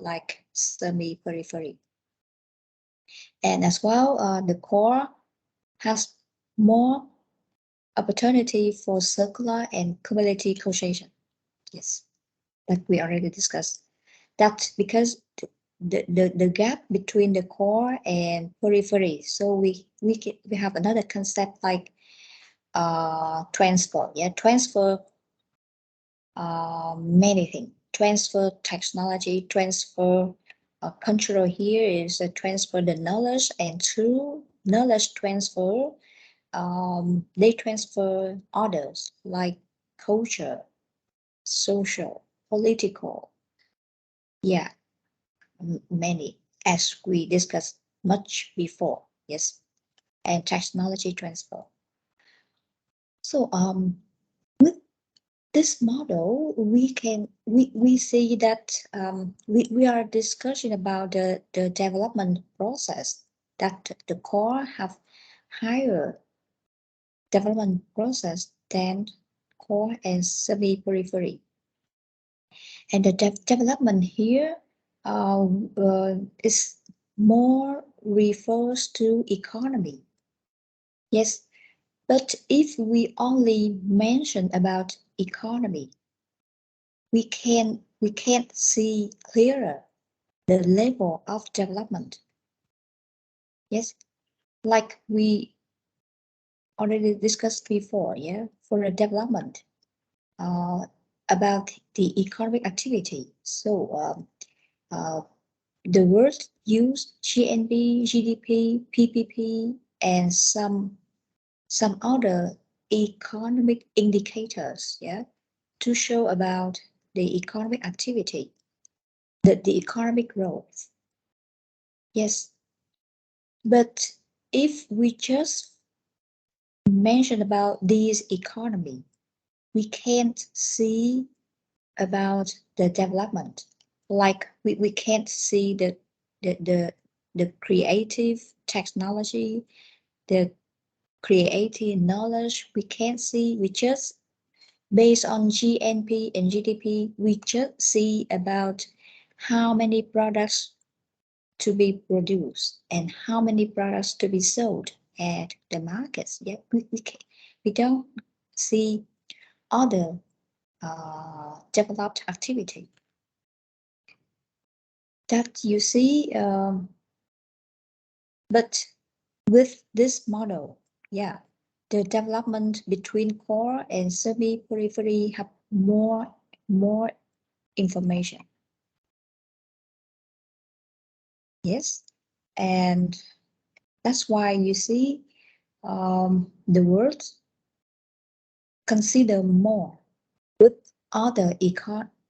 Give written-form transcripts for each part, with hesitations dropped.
like semi-periphery. And as well, the core has more opportunity for circular and community cohesion. Yes, like we already discussed. That's because the gap between the core and periphery. So we have another concept like transfer. Yeah, transfer many things. Transfer technology, transfer control here is transfer the knowledge, and through knowledge transfer, they transfer others like culture, social, political. Yeah, many, as we discussed much before. Yes, and technology transfer. So with this model, we see that we are discussing about the development process, that the core have higher development process than core and semi-periphery. And the development here is more refers to economy. Yes, but if we only mention about economy, we can't see clearer the level of development. Yes, like we already discussed before. Yeah, for the development uh, about the economic activity. So the words use GNP, GDP, PPP, and some other economic indicators. Yeah, to show about the economic activity, the economic growth. Yes, but if we just mention about this economy, we can't see about the development. Like we can't see the creative technology, the creative knowledge. We can't see. We just based on GNP and GDP, we just see about how many products to be produced and how many products to be sold at the markets. Yeah, we don't see other developed activity that you see. But with this model, yeah, the development between core and semi-periphery have more information. Yes, and that's why you see the words consider more with other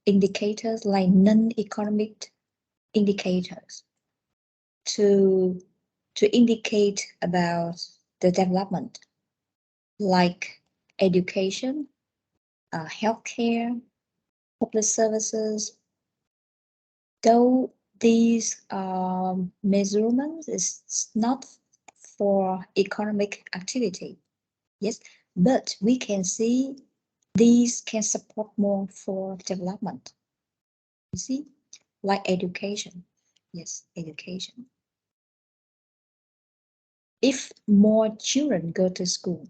indicators like non-economic indicators to indicate about the development, like education, healthcare, public services. Though these measurements is not for economic activity, yes, but we can see these can support more for development. You see, like education. Yes, education. If more children go to school,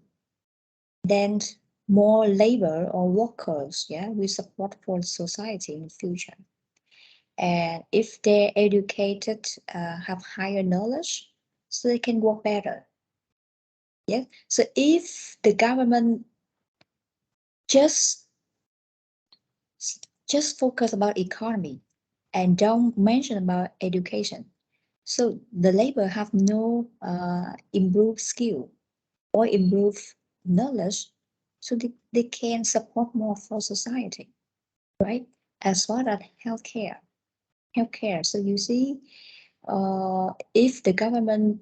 then more labor or workers, yeah, we support for society in the future. And if they're educated, have higher knowledge, so they can work better. Yeah. So if the government just focus about economy and don't mention about education, so the labor have no improved skill or improved knowledge, so they can support more for society, right? As well as healthcare. So you see, if the government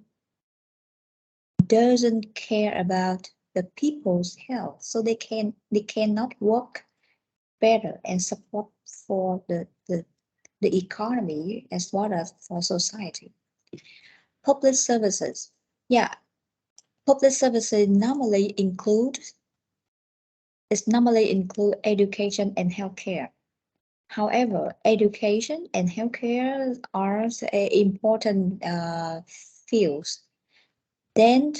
doesn't care about the people's health, so they cannot work better and support for the economy as well as for society. Public services. Yeah, public services normally include education and healthcare. However, education and healthcare are important fields. Then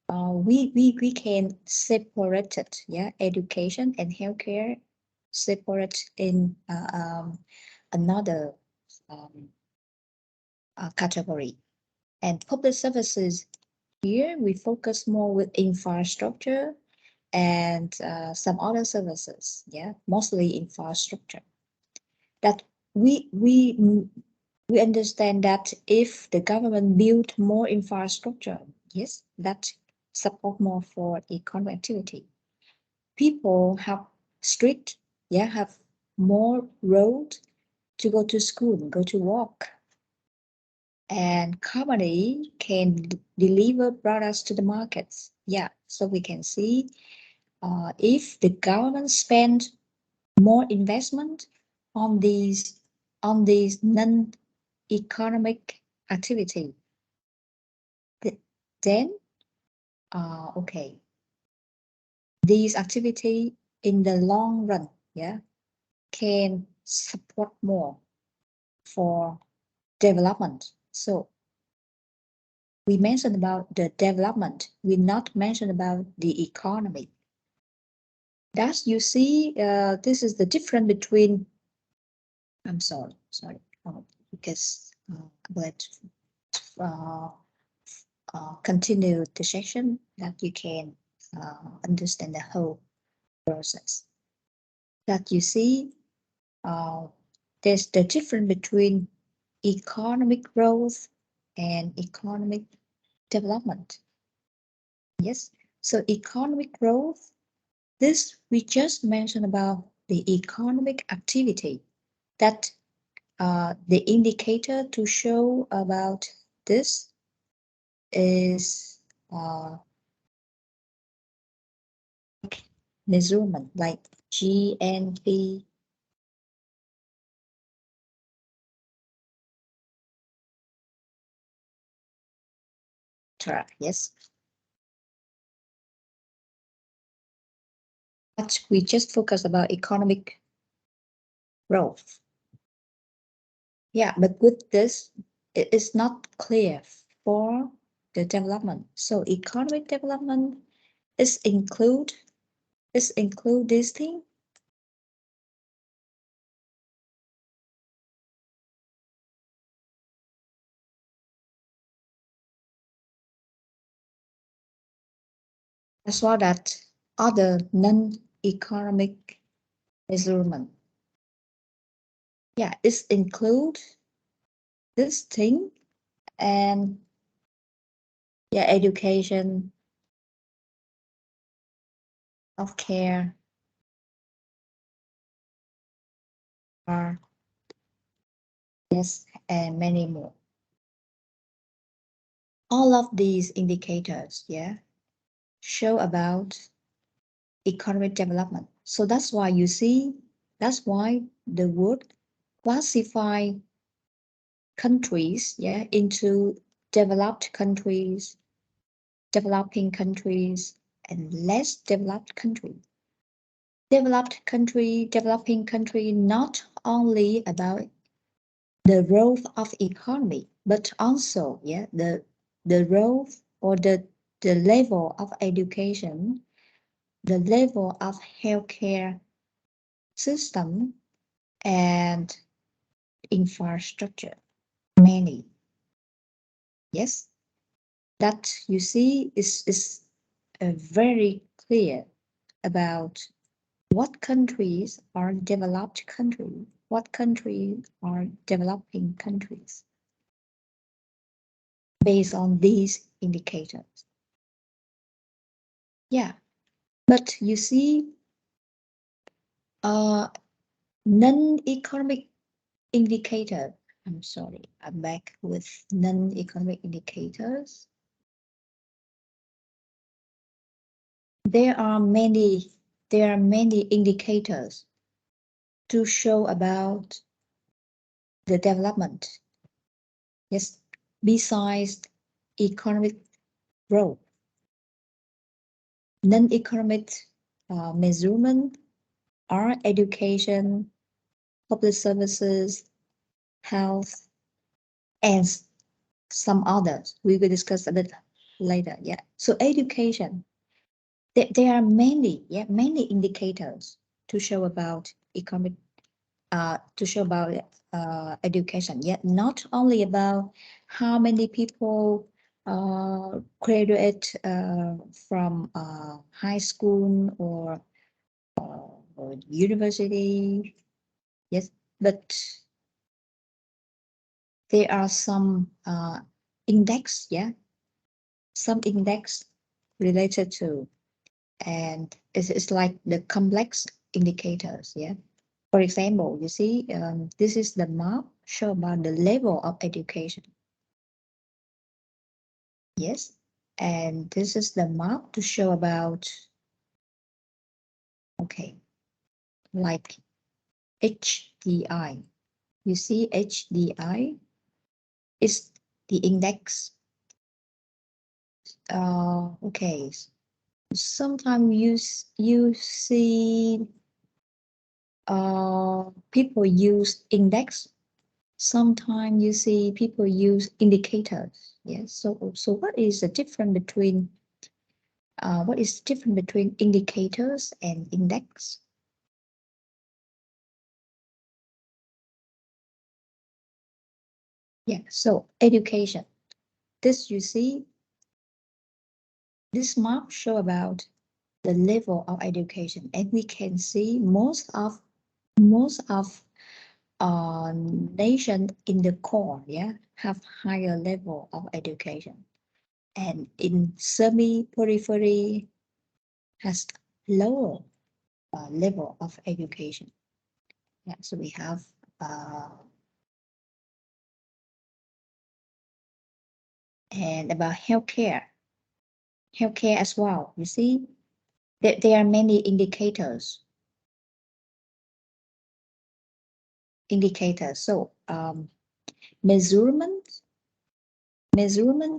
we can separate it, yeah, education and healthcare separate in another category. And public services, here we focus more with infrastructure and some other services, yeah, mostly infrastructure. That we understand that if the government build more infrastructure, yes, that support more for economic activity. People have street, yeah, have more road to go to school, go to work, and company can deliver products to the markets. Yeah, so we can see if the government spend more investment on these non-economic activity, then okay, these activity in the long run, yeah, can support more for development. So we mentioned about the development, we not mention about the economy. Thus, you see, this is the difference between. I'm sorry, because but continue the session that you can understand the whole process. That you see, there's the difference between economic growth and economic development. Yes, so economic growth, this we just mentioned about the economic activity, that the indicator to show about this is measurement like GNP, yes. But we just focus about economic growth. Yeah, but with this, it is not clear for the development. So economic development is include this thing. As well that other non-economic measurement. Yeah, it's include this thing, and yeah, education, healthcare, are yes, and many more. All of these indicators, yeah, show about economic development. So that's why you see, that's why the word classify countries, yeah, into developed countries, developing countries, and less developed countries. Developed country, developing country, not only about the growth of economy, but also, yeah, the growth or the level of education, the level of healthcare system, and infrastructure. Many, yes, that you see is very clear about what countries are developed countries, what countries are developing countries, based on these indicators. Yeah, but you see, non-economic indicator. I'm sorry, I'm back with non-economic indicators. There are many indicators to show about the development. Yes, besides economic growth, non-economic measurement are education, public services, health, and some others. We will discuss a bit later. Yeah. So education, there are many indicators to show about economic, to show about education. Yet not only about how many people graduate from high school or university. Yes, but there are some index, some index related to, and it's like the complex indicators, For example, you see, this is the map show about the level of education. Yes, and this is the map to show about, okay, like HDI. You see HDI is the index. Okay, sometimes you see people use index. Sometimes you see people use indicators. Yes. So what is the difference between indicators and index? Yeah. So education. This you see. This map show about the level of education, and we can see most of nation in the core, have higher level of education, and in semi-periphery has lower level of education. Yeah, so we have and about healthcare as well. You see, there are many indicators. So measurement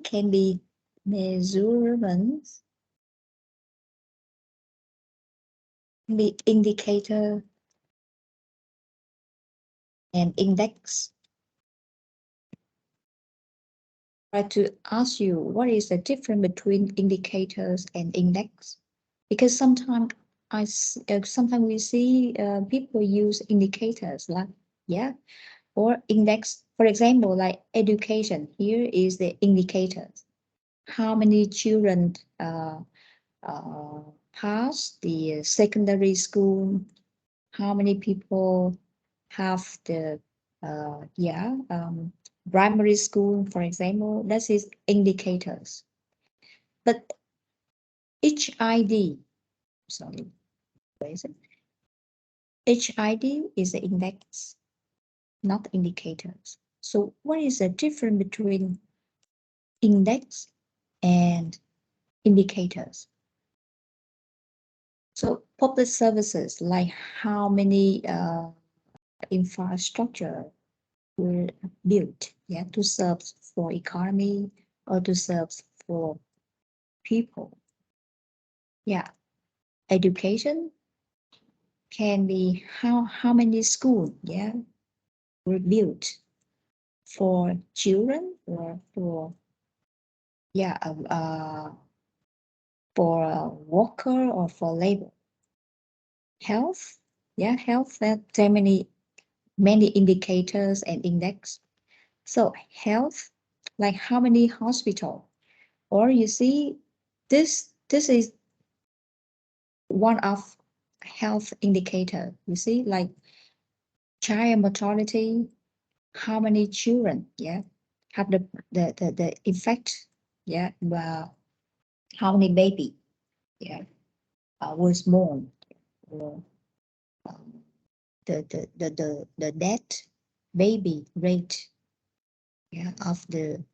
can be measurements, the indicator and index. Try to ask you what is the difference between indicators and index, because sometimes sometimes we see people use indicators like or index. For example, like education, here is the indicators. How many children pass the secondary school? How many people have the primary school, for example? That is indicators. But HID, sorry, where is it? HID is the index, not indicators. So what is the difference between index and indicators? So public services, like how many infrastructure were built, to serve for economy or to serve for people. Education can be how many schools, were built for children or for for a worker or for labor. Health, health, there are many indicators and index. So health, like how many hospital, or you see this is one of health indicator. You see, like child mortality, how many children, have the effect, how many baby, was born, or the death baby rate, of the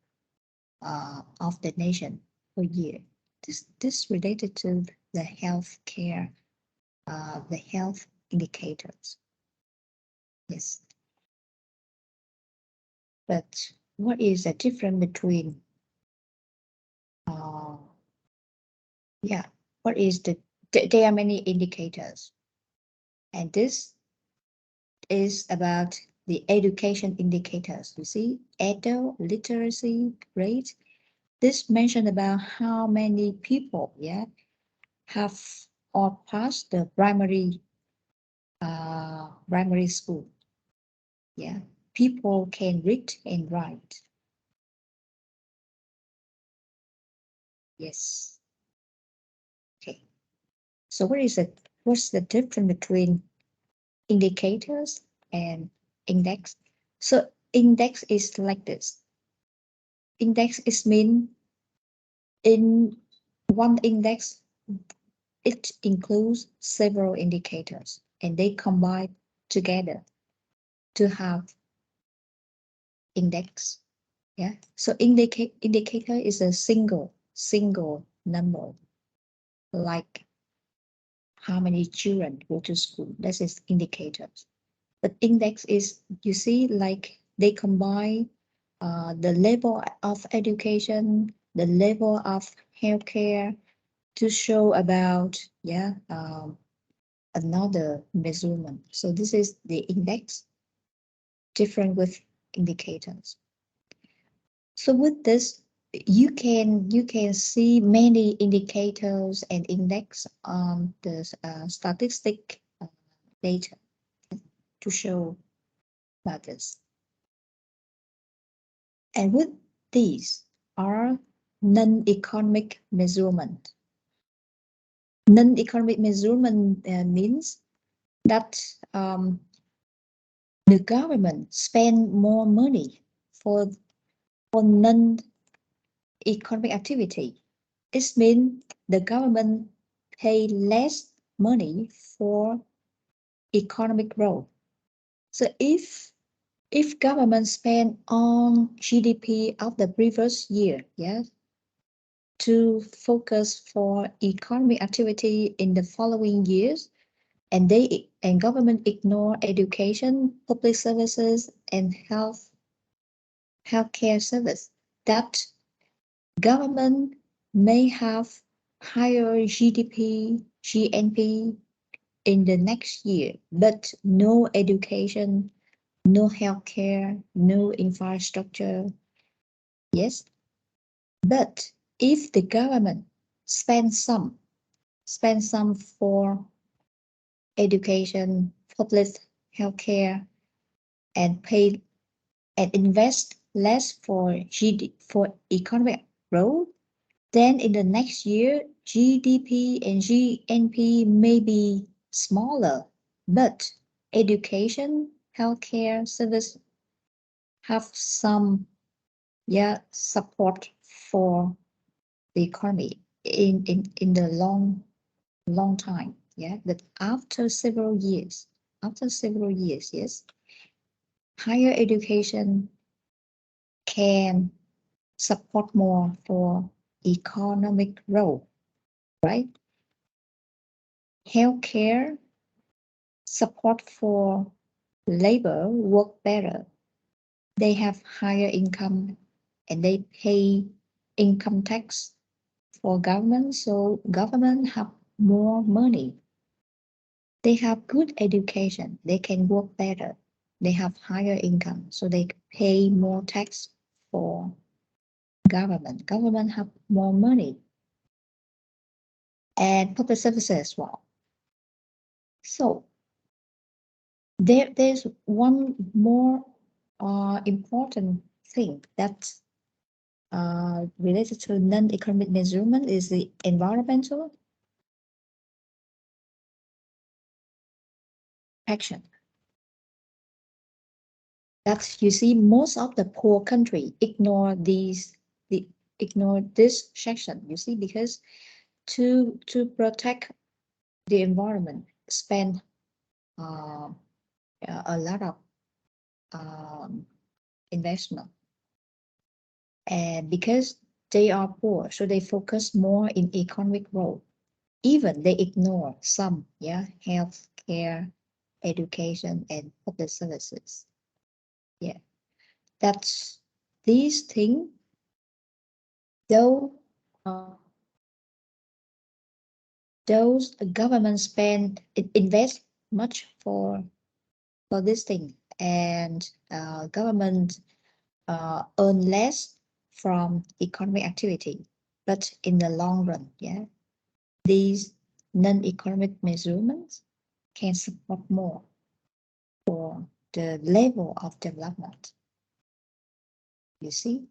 nation per year. This related to the health care, the health indicators. Yes. But what is the difference between what is there are many indicators, and this is about the education indicators. You see, adult literacy rate. This mentioned about how many people, have or passed the primary school. People can read and write. Yes. Okay. So what's the difference between indicators and index? So index is like this. Index is mean in one index, it includes several indicators and they combine together to have index. Yeah. So indicator is a single number, like how many children go to school. That is indicators. But index is, you see, like they combine the level of education, the level of healthcare to show about another measurement. So this is the index, different with indicators. So with this, you can see many indicators and index on the statistic data to show about this. And with these are non-economic measurement. Non-economic measurement means that the government spend more money for non-economic activity. It means the government pay less money for economic growth. So if government spend on GDP of the previous year, to focus for economic activity in the following years, and government ignore education, public services, and healthcare service, that government may have higher GDP, GNP in the next year, but no education, no healthcare, no infrastructure. Yes, but if the government spends some for education, public healthcare, and pay and invest less for economic growth, then in the next year, GDP and GNP may be smaller, but education, healthcare service have some support for the economy in the long time. But after several years, yes, higher education can support more for economic growth, right? Healthcare support for labor work better. They have higher income and they pay income tax for government, so government have more money. They have good education, they can work better. They have higher income, so they pay more tax for government. Government have more money. And public services as well. So there's one more important thing that related to non-economic measurement is the environmental action. That you see, most of the poor country ignore this section. You see, because to protect the environment, spend a lot of investment, and because they are poor, so they focus more in economic growth. Even they ignore some, health care, education, and public services. That's these things, though those government invest much for for this thing, and government earn less from economic activity, but in the long run, yeah, these non-economic measurements can support more for the level of development. You see,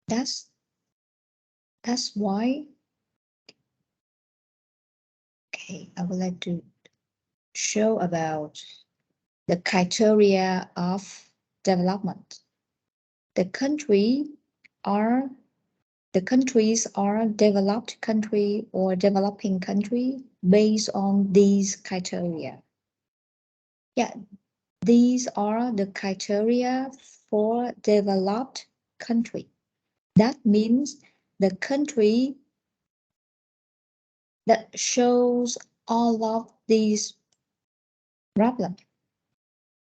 that's why. Okay, I would like to show about the criteria of development. The countries are developed country or developing country based on these criteria. Yeah, these are the criteria for developed country. That means the country that shows all of these problems,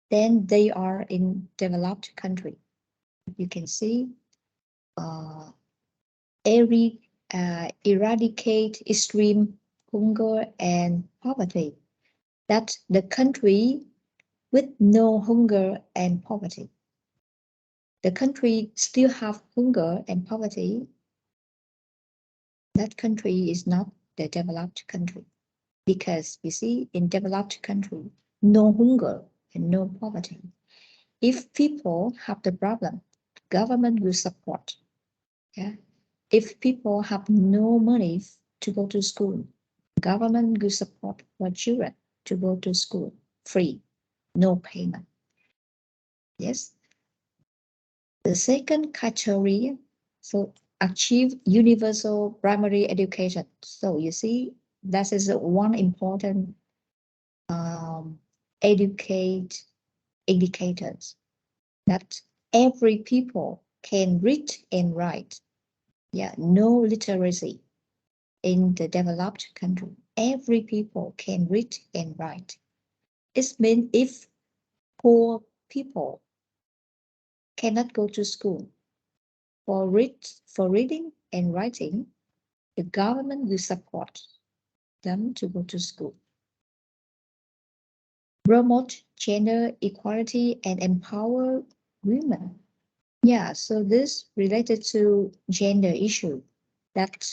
then they are in developed country. You can see eradicate extreme hunger and poverty. That's the country with no hunger and poverty. The country still have hunger and poverty. That country is not the developed country, because you see, in developed country, no hunger and no poverty. If people have the problem, government will support. Yeah. If people have no money to go to school, government will support for children to go to school free, no payment. Yes. The second criteria, so achieve universal primary education. So you see, that is one important educate indicators, that every people can read and write. Yeah, no literacy in the developed country. Every people can read and write. It means if poor people cannot go to school for reading and writing, the government will support them to go to school. Promote gender equality and empower women. Yeah, so this related to gender issue, that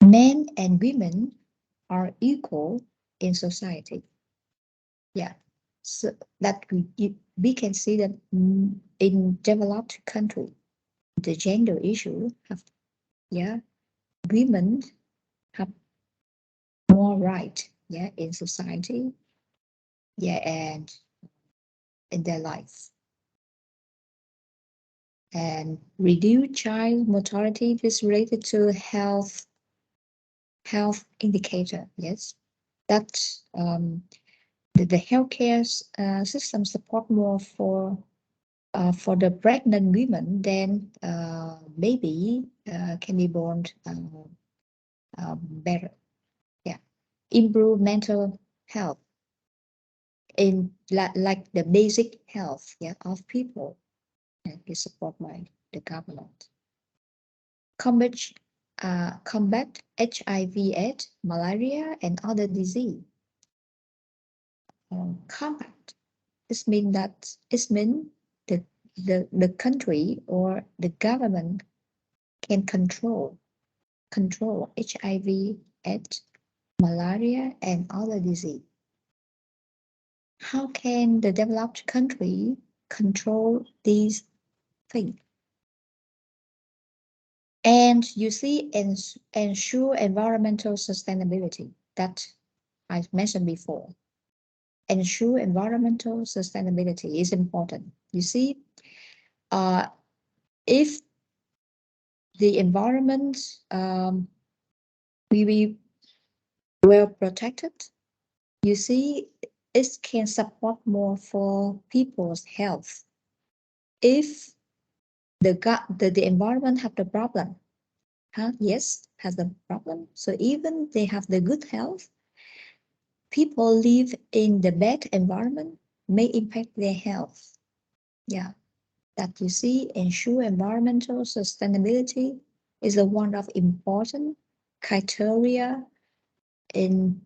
men and women are equal in society. Yeah, so that we can see that in developed country, the gender issue have, yeah, women have more right, yeah, in society, yeah, and in their life. And reduce child mortality is related to health indicator. Yes, that the healthcare system support more for the pregnant women, then baby can be born better. Yeah, improve mental health in like the basic health, yeah, of people, and is support by the government. Combat HIV/AIDS, malaria, and other disease. Combat. This means that the country or the government can control HIV/AIDS, malaria, and other disease. How can the developed country control these things? And you see, ensure environmental sustainability that I mentioned before. Ensure environmental sustainability is important. You see, if the environment will be well protected, you see, it can support more for people's health. If the environment have the problem, yes, has the problem. So even they have the good health, people live in the bad environment may impact their health. Yeah, that you see, ensure environmental sustainability is a one of important criteria in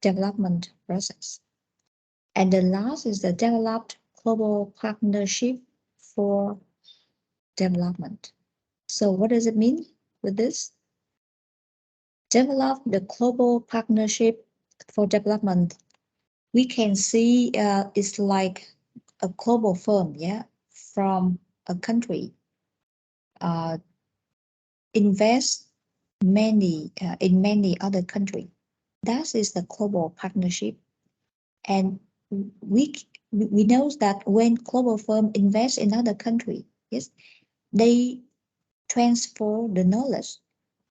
development process. And the last is the developed global partnership for development. So what does it mean with this? Develop the global partnership for development. We can see it's like a global firm, yeah, from a country invest many in many other countries. That is the global partnership, and we know that when global firm invest in other country, yes, they transfer the knowledge,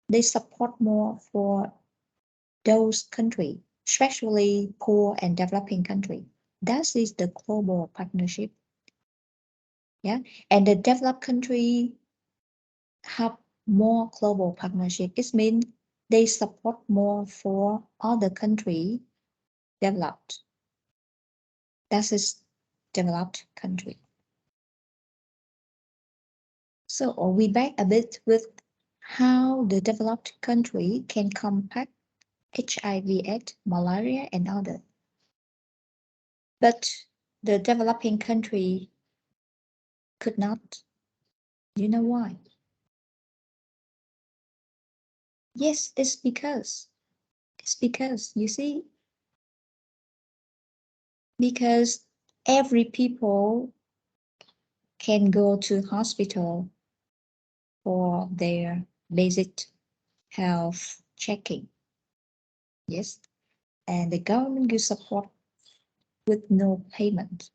they support more for those countries, especially poor and developing country. That is the global partnership. Yeah, and the developed country have more global partnership. It means they support more for other country developed. That is developed country. So we back a bit with how the developed country can combat HIV/AIDS, malaria, and other. But the developing country could not. You know why? Yes, it's because you see, because every people can go to hospital for their basic health checking. Yes, and the government will support with no payment.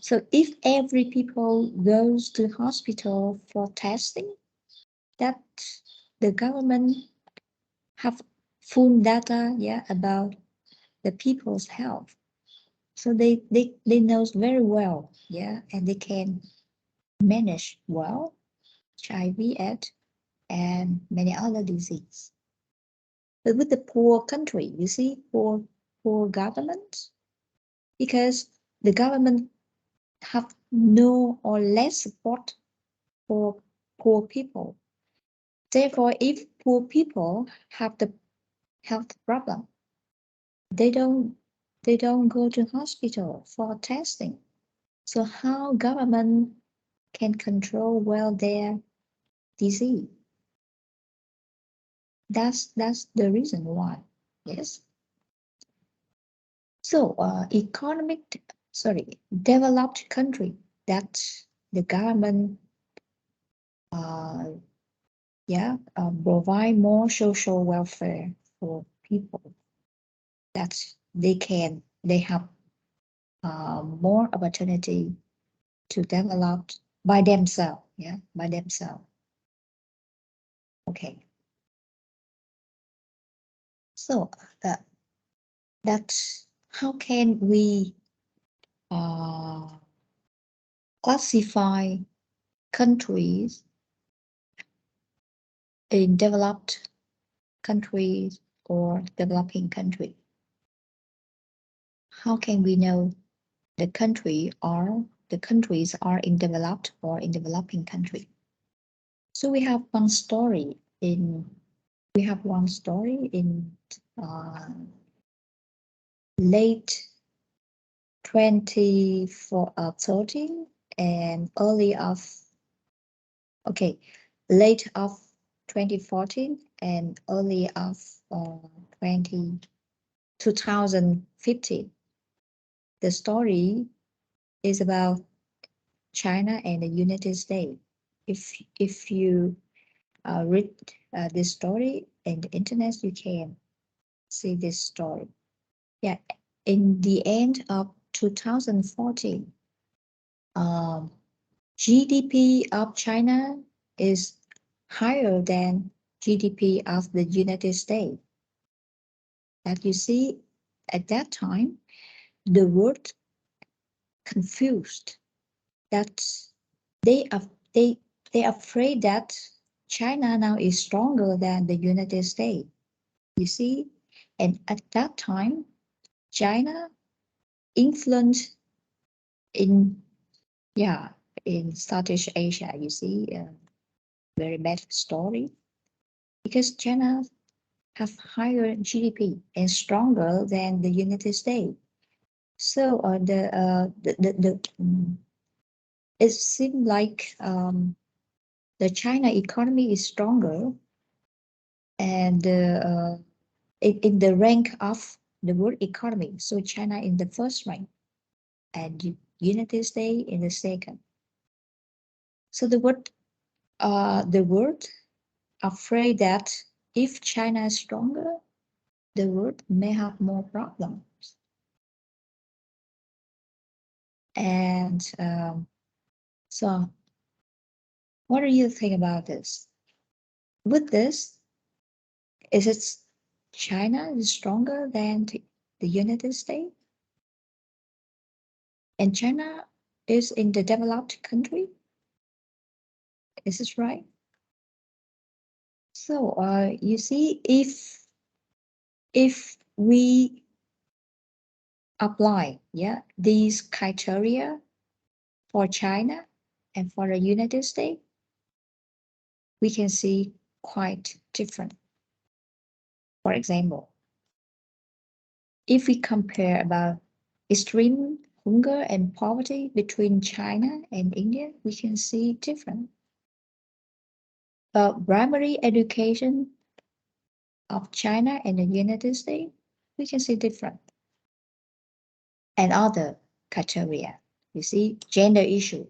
So if every people goes to hospital for testing, that the government have full data, yeah, about the people's health. So they knows very well, yeah, and they can manage well HIV/AIDS and many other diseases. But with the poor country, you see, poor government, because the government have no or less support for poor people. Therefore, if poor people have the health problem, they don't go to hospital for testing. So how government can control well their disease? That's the reason why. Yes. So developed country, that the government provide more social welfare for people, that they have more opportunity to develop by themselves, by themselves. Okay. So that's how can we classify countries in developed countries or developing country? How can we know the countries are in developed or in developing country? So we have one story in late 2013 and late of 2014 and early of 2015. The story is about China and the United States. If you read this story in the internet, you can see this story. Yeah, in the end of 2014, GDP of China is higher than GDP of the United States. That you see, at that time, the world confused, that they are afraid that China now is stronger than the United States. You see, and at that time, China influenced in Southeast Asia. You see, very bad story, because China have higher GDP and stronger than the United States. So it seems like the China economy is stronger, and in the rank of the world economy. So China in the first rank, and United States in the second. So the world afraid that if China is stronger, the world may have more problems. And so, what do you think about this? With this, is it China is stronger than the United States? And China is in the developed country? Is this right? So you see, if we apply these criteria for China and for the United States, we can see quite different. For example, if we compare about extreme hunger and poverty between China and India, we can see different. Primary education of China and the United States, we can see different. And other criteria, you see, gender issue,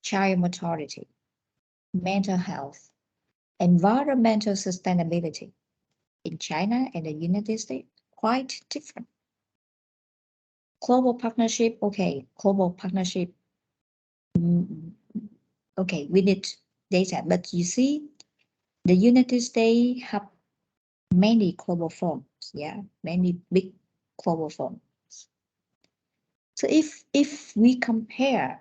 child mortality, mental health, environmental sustainability in China and the United States, quite different. Global partnership, okay, global partnership, okay, we need data, but you see, the United States have many global firms, many big global firms. So if we compare,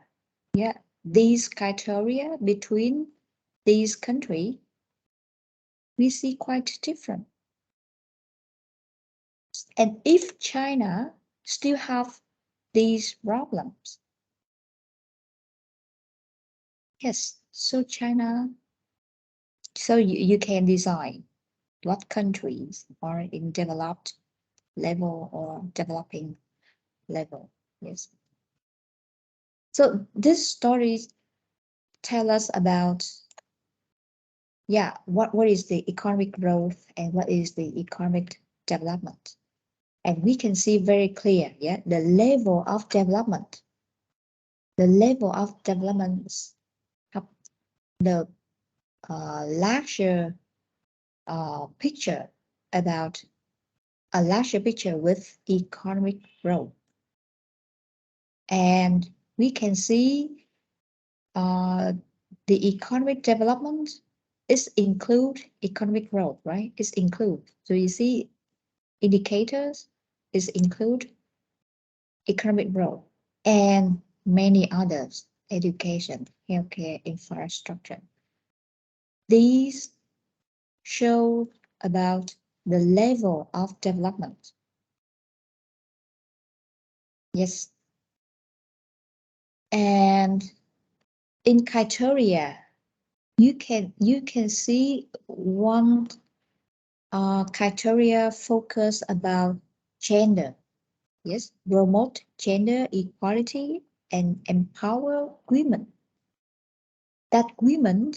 these criteria between these countries, we see quite different. And if China still have these problems, yes, so China, so you can decide what countries are in developed level or developing level. Yes. So this story tell us about what is the economic growth and what is the economic development. And we can see very clear, the level of development. The level of developments have the larger picture about a larger picture with economic growth. And we can see the economic development is include economic growth, right? It's include. So you see indicators is include economic growth and many others, education, healthcare, infrastructure. These show about the level of development. Yes. And in criteria, you can see one criteria focus about gender. Yes, promote gender equality and empower women. That women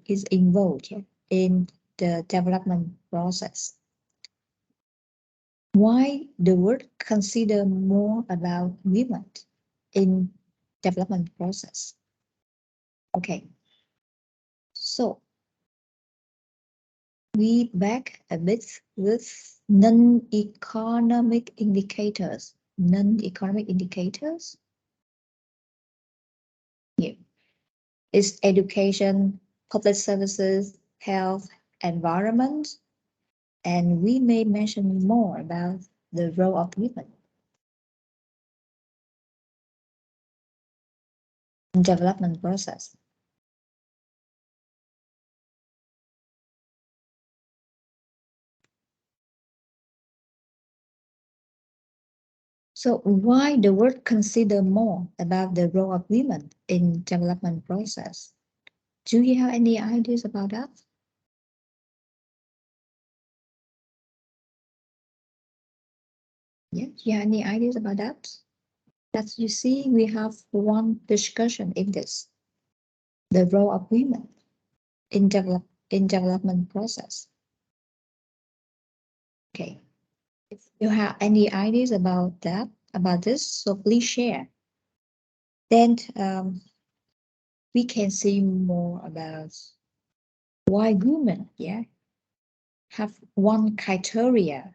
is involved in the development process. Why the world consider more about women in development process? Okay, so we back a bit with non-economic indicators. Non-economic indicators. Here is education, public services, health, environment, and we may mention more about the role of women in development process. So why the world consider more about the role of women in development process? Do you have any ideas about that? Yeah, do you have any ideas about that? That you see, we have one discussion in this, the role of women in development process. Okay, if you have any ideas about that, about this, so please share. Then we can see more about why women, yeah, have one criteria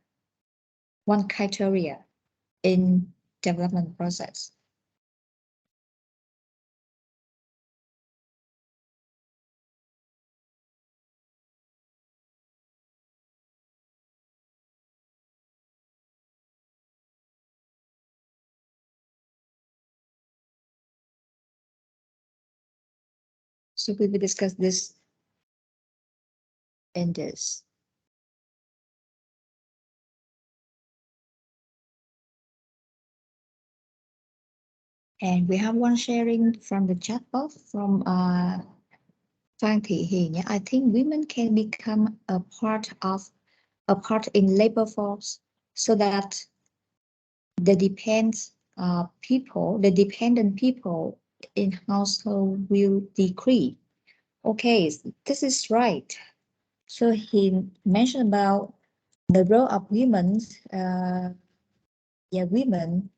in development process. So we will discuss this in this. And we have one sharing from the chat box from Phan Thị Hiền. Yeah, I think women can become a part in labor force so that the dependent people in household will decrease. Okay, this is right. So he mentioned about the role of women. Women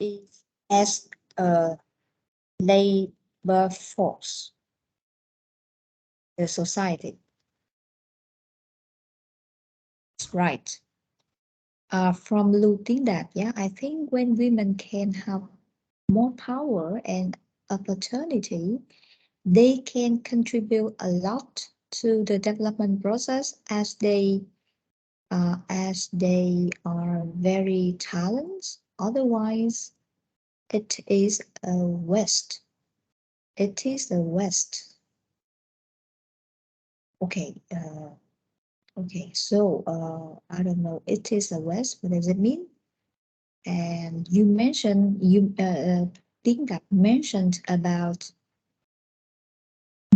is as a labor force in the society. That's right. From looking that, yeah, I think when women can have more power and opportunity, they can contribute a lot to the development process as they are very talented. Otherwise, it is a waste. It is a waste. Okay. Okay. So I don't know. It is a waste. What does it mean? And you mentioned think that mentioned about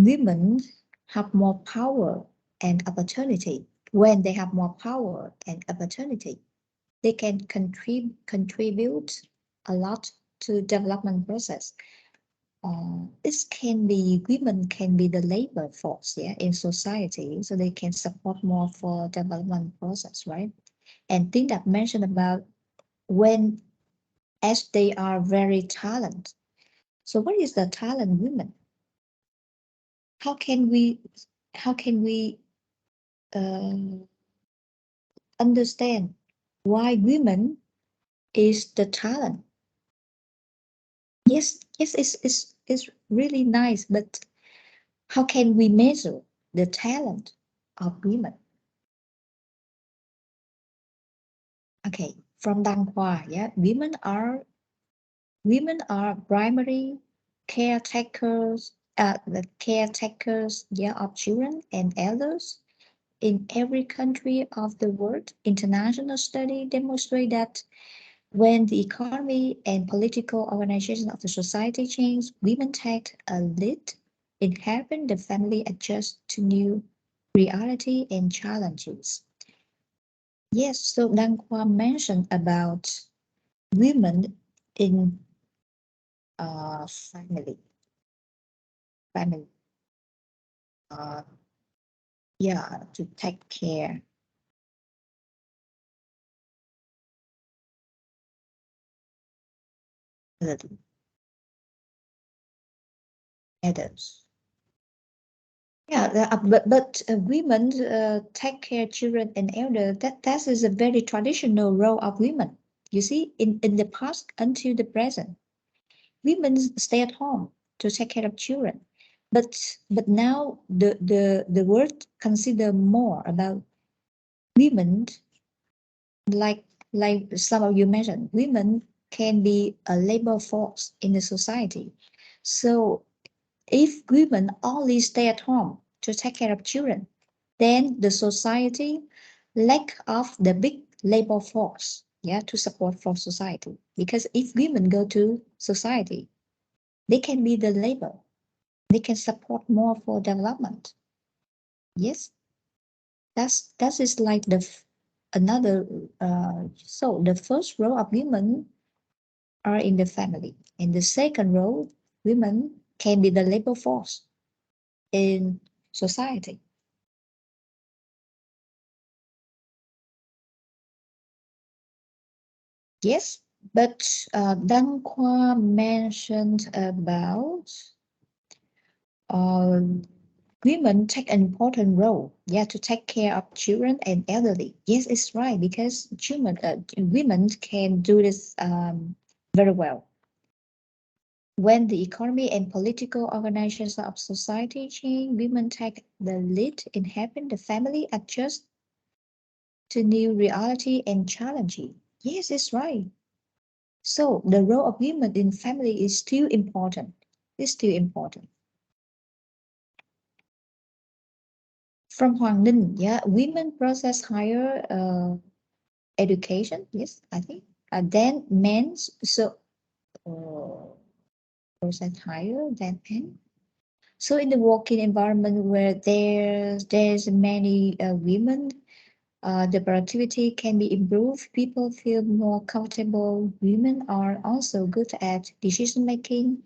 women have more power and opportunity. When they have more power and opportunity, they can contribute a lot to development process. This can be women can be the labor force, yeah, in society, so they can support more for development process, right? And think that mentioned about when as they are very talented. So what is the talent women? How can we understand why women is the talent? Yes, it's really nice, but how can we measure the talent of women? Okay, from Đăng Khoa, yeah, women are primary caretakers, the caretakers, yeah, of children and elders in every country of the world. International study demonstrate that when the economy and political organization of the society change, women take a lead in helping the family adjust to new reality and challenges. Yes, so Đăng Khoa mentioned about women in family. Yeah, to take care of the adults. Yeah, but women take care children and elder. That is a very traditional role of women. You see, in the past until the present, women stay at home to take care of children. But now the world consider more about women, like some of you mentioned, women can be a labor force in the society. So if women only stay at home to take care of children, then the society lack of the big labor force, yeah, to support for society. Because if women go to society, They can be the labor. They can support more for development. Yes, that is like another. So the first role of women are in the family, and the second role, women can be the labor force in society. Yes, but Dan Kwa mentioned about uh, women take an important role, yeah, to take care of children and elderly. Yes, it's right because women can do this very well. When the economy and political organizations of society change, women take the lead in helping the family adjust to new reality and challenging. Yes, it's right. So the role of women in family is still important. It's still important. From Hoàng Ninh, yeah, women process higher education. Yes, I think. Then men, so process higher than men. So in the working environment where there's many women, the productivity can be improved. People feel more comfortable. Women are also good at decision making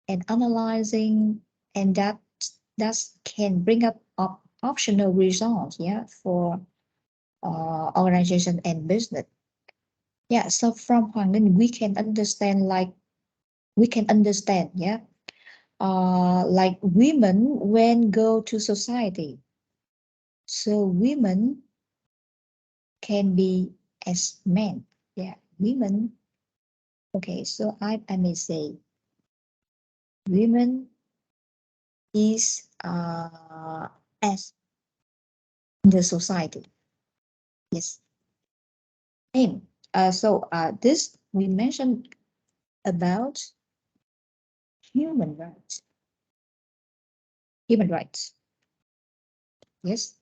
and analyzing, and that can bring up optional results, yeah, for organization and business. Yeah, so from Hoàng Ninh, we can understand, yeah, like women when go to society. So women can be as men. Yeah, women. Okay, so I may say women is as the society. Yes. Same. So this we mentioned about human rights. Human rights. Yes.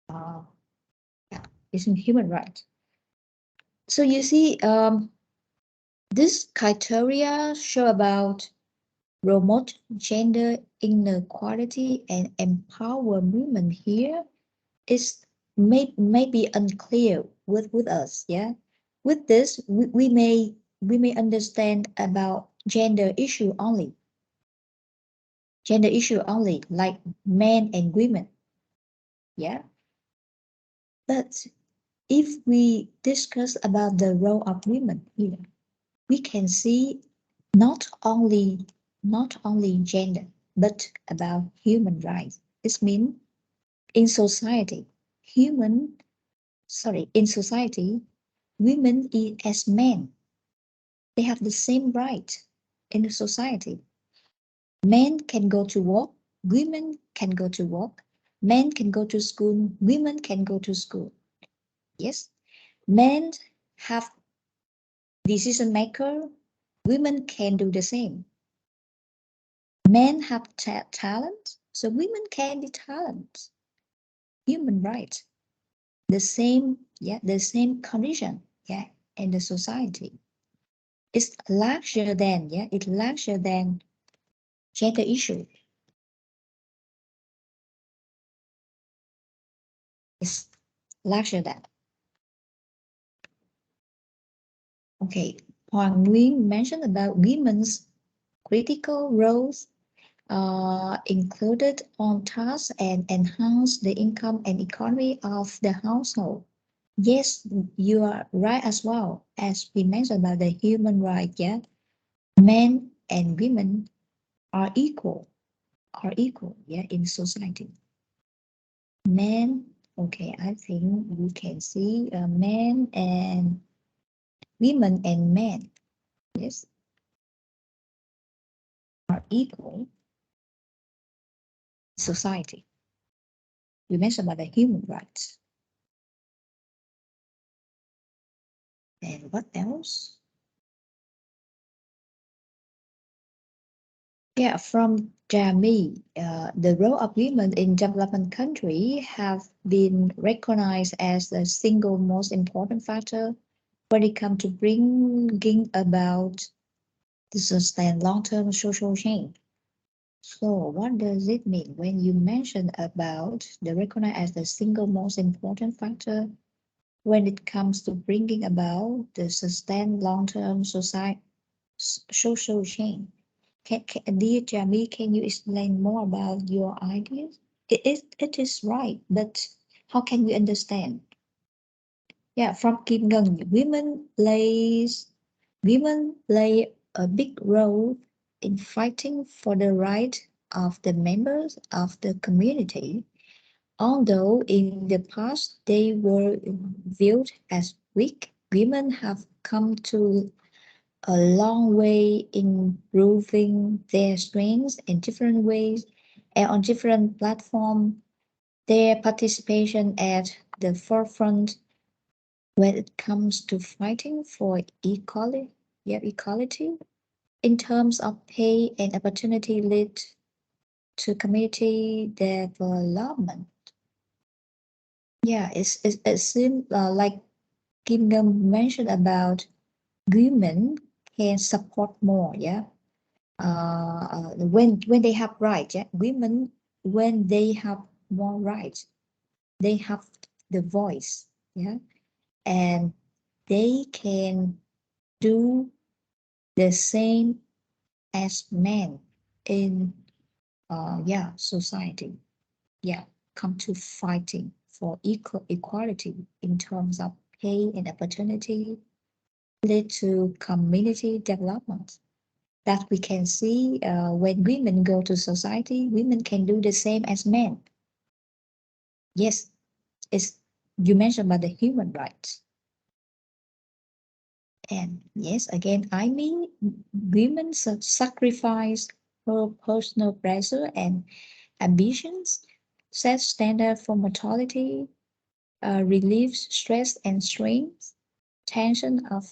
Yeah, it's in human rights. So you see, this criteria show about promote gender inequality and empower women here is may be unclear with us. Yeah, with this we may understand about gender issue only, like men and women. Yeah, but if we discuss about the role of women here, we can see not only gender, but about human rights. This means in society, in society, women as men, they have the same right in the society. Men can go to work, women can go to work, men can go to school, women can go to school. Yes, men have decision maker, women can do the same. Men have talent, so women can be talent. Human rights, the same, yeah, the same condition, yeah, in the society. It's larger than, yeah, it's larger than gender issue. It's larger than. Okay, Hoàng Nguyên mentioned about women's critical roles included on tasks and enhance the income and economy of the household. Yes, you are right as well. As we mentioned about the human right, yeah, men and women are equal, yeah, in society. Men, okay, I think we can see men and women and men, yes, are equal in society. We mentioned about the human rights. And what else? Yeah, from Jami, the role of women in development country have been recognized as the single most important factor when it comes to bringing about to sustain long-term social change. So what does it mean when you mention about the recognize as the single most important factor when it comes to bringing about the sustained long-term social change? Dear Jamie, can you explain more about your ideas? It is right, but how can we understand? Yeah, from Kim Ngân, women play a big role in fighting for the right of the members of the community. Although in the past they were viewed as weak, women have come to a long way in proving their strengths in different ways and on different platforms. Their participation at the forefront when it comes to fighting for equality in terms of pay and opportunity lead to community development. Yeah, it seems like Kim Ngân mentioned about women can support more. Yeah, when they have rights. Yeah, women when they have more rights, they have the voice. Yeah, and they can do the same as men in society. Yeah, come to fighting for equality in terms of pay and opportunity lead to community development. That we can see when women go to society, women can do the same as men. Yes, it's you mentioned about the human rights. And yes, again, I mean, women sacrifice her personal pleasure and ambitions, set standard for mortality, relieves stress and strain, tension of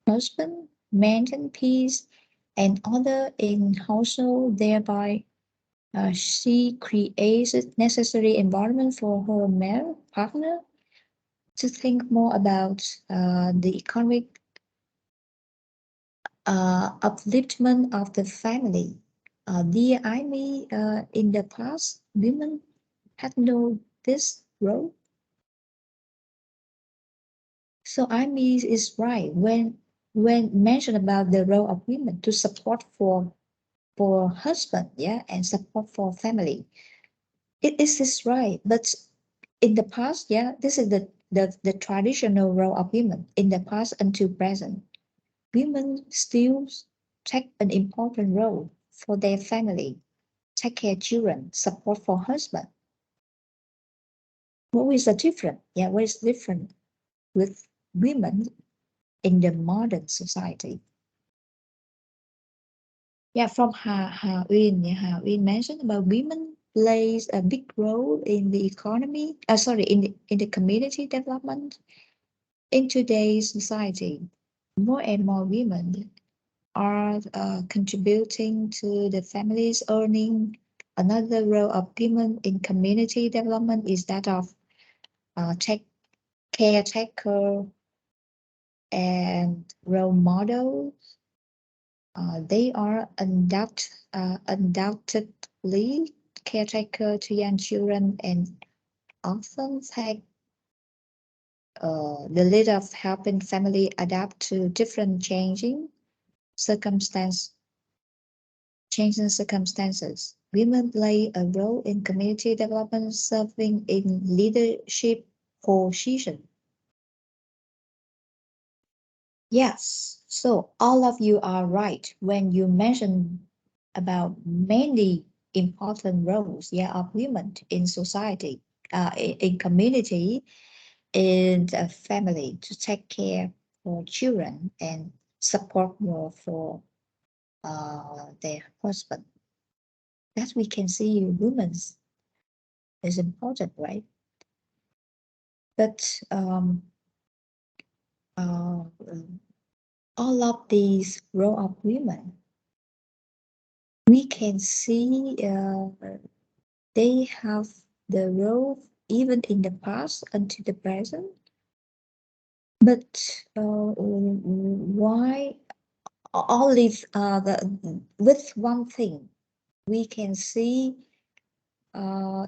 husband, maintain peace, and order in household, thereby she creates necessary environment for her male partner to think more about the economic upliftment of the family. Dear Amy, in the past, women had no this role. So Amy is right when mentioned about the role of women to support for husband, yeah, and support for family. It is right, but in the past, yeah, this is the traditional role of women in the past until present. Women still take an important role for their family, take care of children, support for husband. What is the difference? Yeah, what is different with women in the modern society? Yeah, from Ha Uyên, yeah, Ha Uyên mentioned about women plays a big role in the economy. In the community development in today's society. More and more women are contributing to the family's earning. Another role of women in community development is that of caretaker and role models. They are undoubtedly caretaker to young children and often take the lead of helping family adapt to different changing circumstances. Women play a role in community development, serving in leadership position. Yes, so all of you are right when you mention about many important roles, yeah, of women in society, in community, in the family to take care for children and support more for their husband. That we can see women's is important, right? But all of these role of women, we can see they have the role even in the past until the present. But why only with one thing we can see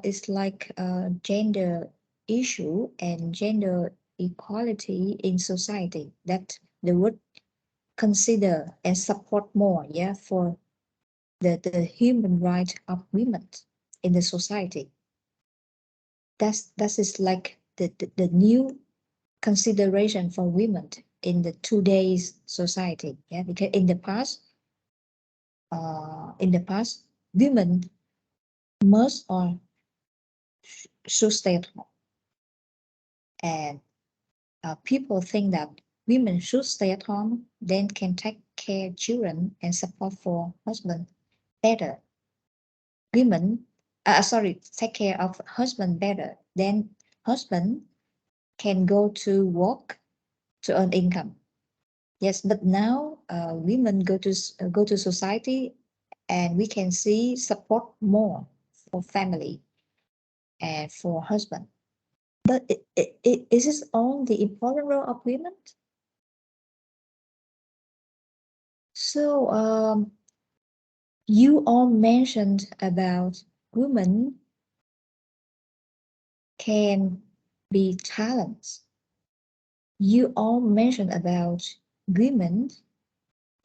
it's like a gender issue and gender equality in society that they would consider and support more, yeah, for the human right of women in the society. That is like the new consideration for women in the today's society, yeah, because in the past women must or should stay at home, and people think that women should stay at home, then can take care of children and support for husband better. Women, take care of husband better. Then husband can go to work to earn income. Yes, but now women go to society, and we can see support more for family and for husband. But is this all the important role of women? So you all mentioned about women can be talents. You all mentioned about women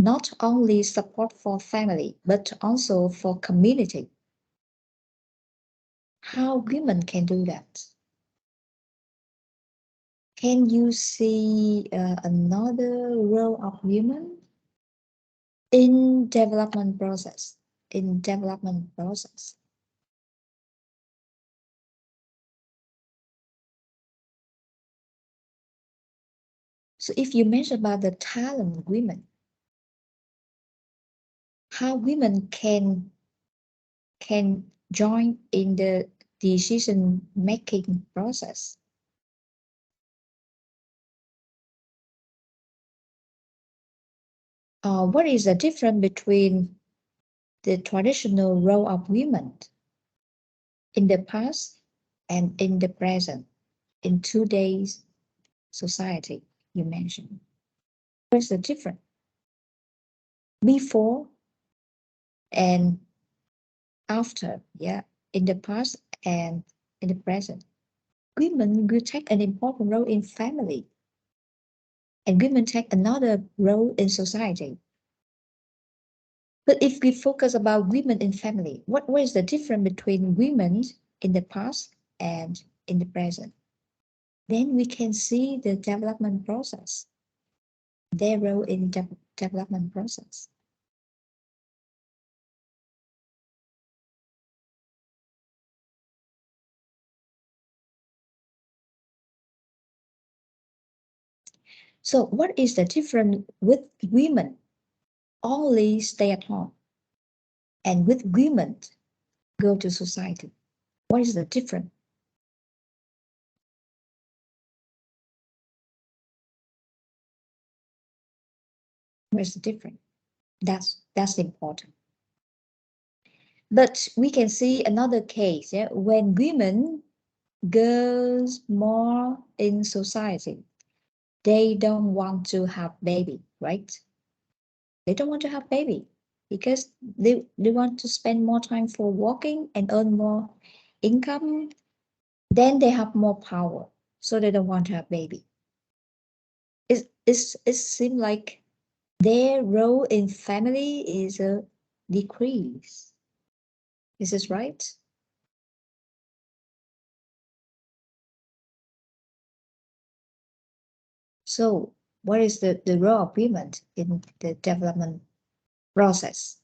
not only support for family, but also for community. How women can do that? Can you see another role of women in development process? In development process. So if you mention about the talent women, how women can join in the decision making process. What is the difference between the traditional role of women in the past and in the present, in today's society you mentioned? What's the difference before and after? Yeah, in the past and in the present, women will take an important role in family, and women take another role in society. But if we focus about women in family, what is the difference between women in the past and in the present? Then we can see the development process, their role in development process. So what is the difference with women only stay at home and with women go to society? What is the difference? Where's the difference? That's important. But we can see another case, yeah, when women goes more in society, they don't want to have baby, right? They don't want to have baby because they want to spend more time for working and earn more income. Then they have more power, so they don't want to have baby. It seems like their role in family is a decrease. Is this right? So what is the role of women in the development process?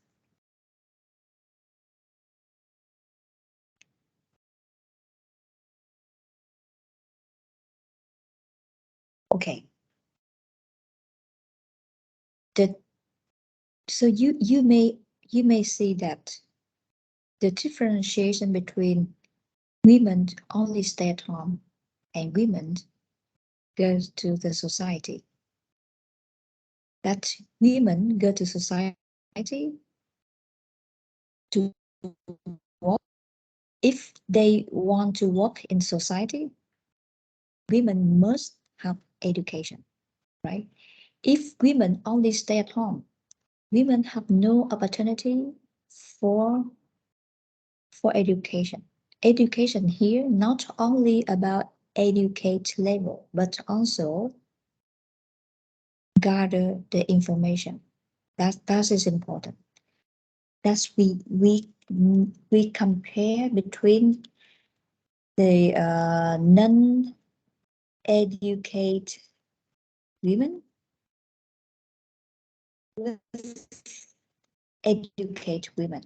Okay. So you may see that the differentiation between women only stay at home and women go to the society. That women go to society to work. If they want to work in society, women must have education, right? If women only stay at home, women have no opportunity for education. Education here not only about educate level, but also gather the information. That is important. That's we compare between the non-educated women with educated women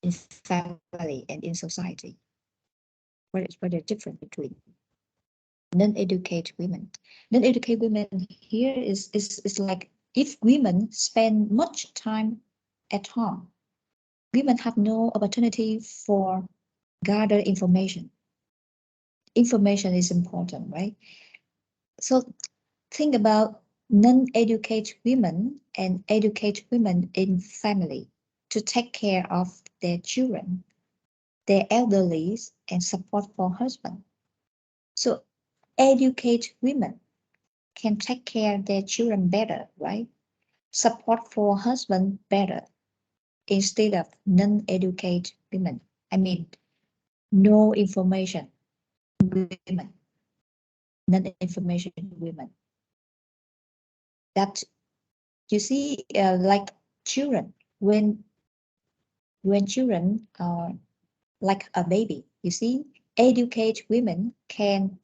in family and in society. What is the difference between non-educated women? Non-educated women here is like if women spend much time at home, women have no opportunity for gather information. Information is important, right? So think about non-educated women and educated women in family to take care of their children, their elderly, and support for husband. So educated women can take care of their children better, right? Support for husband better instead of non-educated women. I mean, no information women, non-information women. That you see, like children, when children are like a baby, you see, educated women can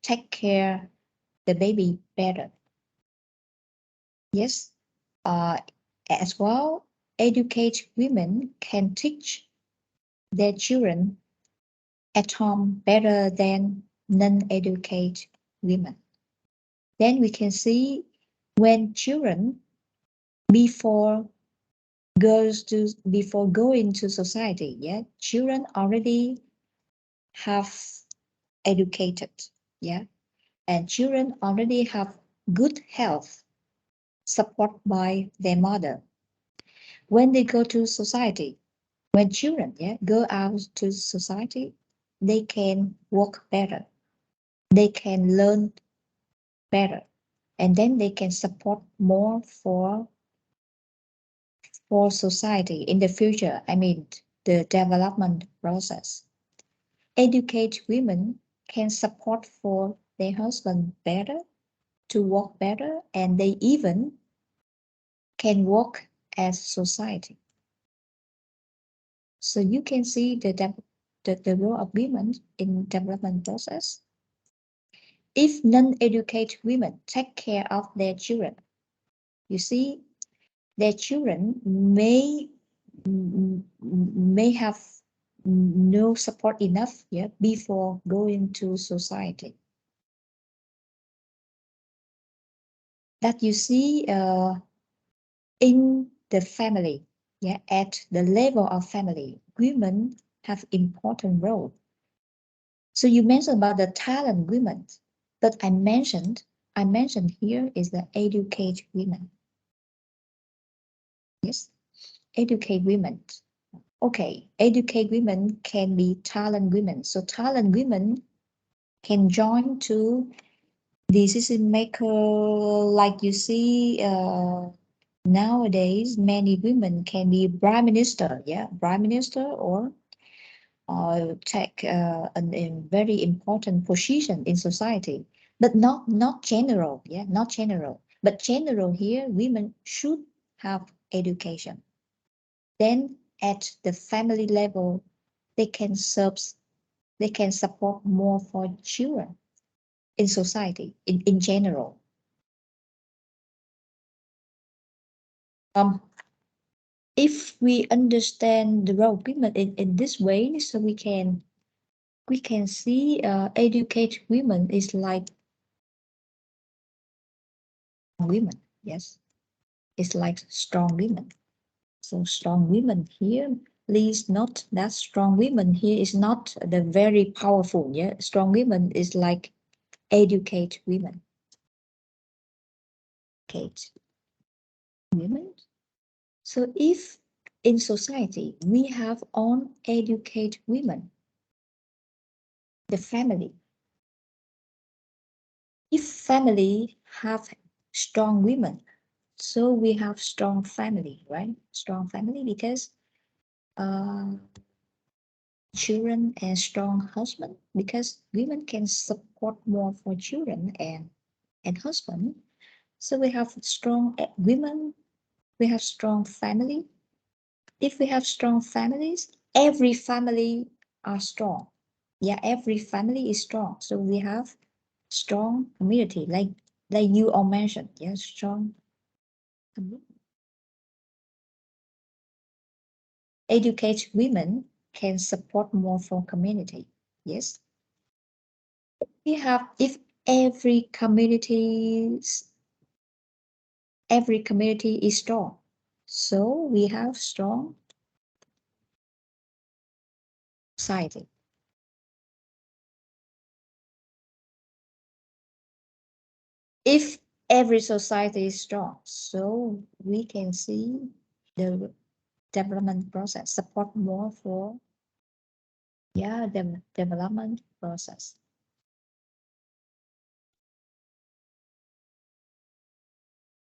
take care the baby better. Yes, as well, educated women can teach their children at home better than non-educated women. Then we can see when children before before going to society, yeah, children already have educated, yeah, and children already have good health support by their mother. When they go to society, when children, yeah, go out to society, they can work better, they can learn better, and then they can support more for society in the future. I mean, the development process. Educate women can support for their husband better, to work better, and they even can work as society. So you can see the role of women in development process. If non-educated women take care of their children, you see, their children may have no support enough, yeah, before going to society. That you see in the family, yeah, at the level of family, women have important role. So you mentioned about the talent women, but I mentioned here is the educate women. Yes, educate women. Okay, educate women can be talent women. So talent women can join to decision maker, like you see nowadays many women can be prime minister, yeah, prime minister, or take a very important position in society, but not general, yeah, not general, but general here, women should have education. Then at the family level, they can serve, they can support more for children in society in general. If we understand the role of women in this way, so we can see educate women is like women. Yes, it's like strong women. So strong women here, please not that strong women here is not the very powerful. Yeah, strong women is like educate women. Educate women. So if in society we have uneducated women, the family If family have strong women, so we have strong family, right? Strong family because children and strong husband, because women can support more for children and husband. So we have strong women, we have strong family. If we have strong families, every family are strong. Yeah, every family is strong. So we have strong community, like you all mentioned. Yeah, strong community. Educate women can support more for community. Yes. We have, if every community is strong, so we have strong society. If every society is strong, so we can see the development process support more for the development process.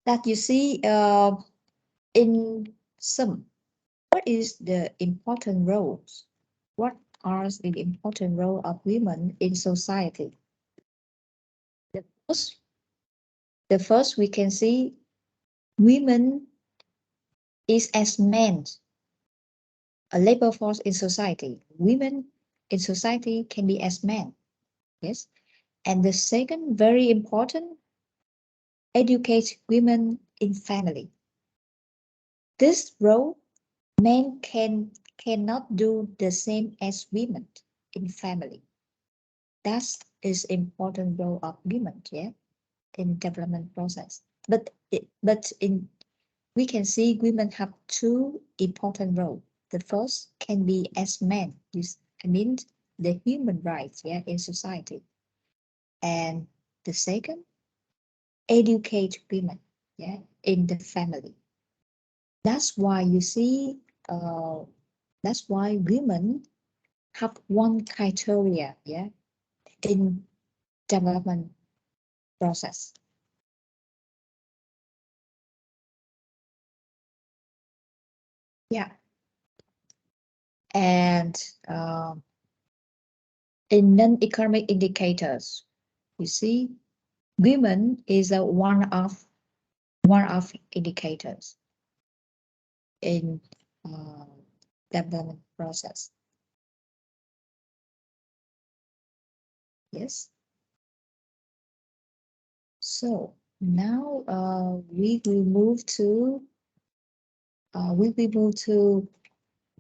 That you see in some, what is the important roles? What are the important role of women in society? The first, we can see women is as men, a labor force in society. Women in society can be as men. Yes. And the second, very important, educate women in family. This role, men cannot do the same as women in family. That is important role of women, yeah, in development process. But we can see women have two important roles. The first can be as men. I mean the human rights, yeah, in society. And the second, educate women, yeah, in the family. That's why you see, that's why women have one criteria, yeah, in development process. Yeah. And in non-economic indicators, you see, women is one of indicators in development process. Yes. So now we will move to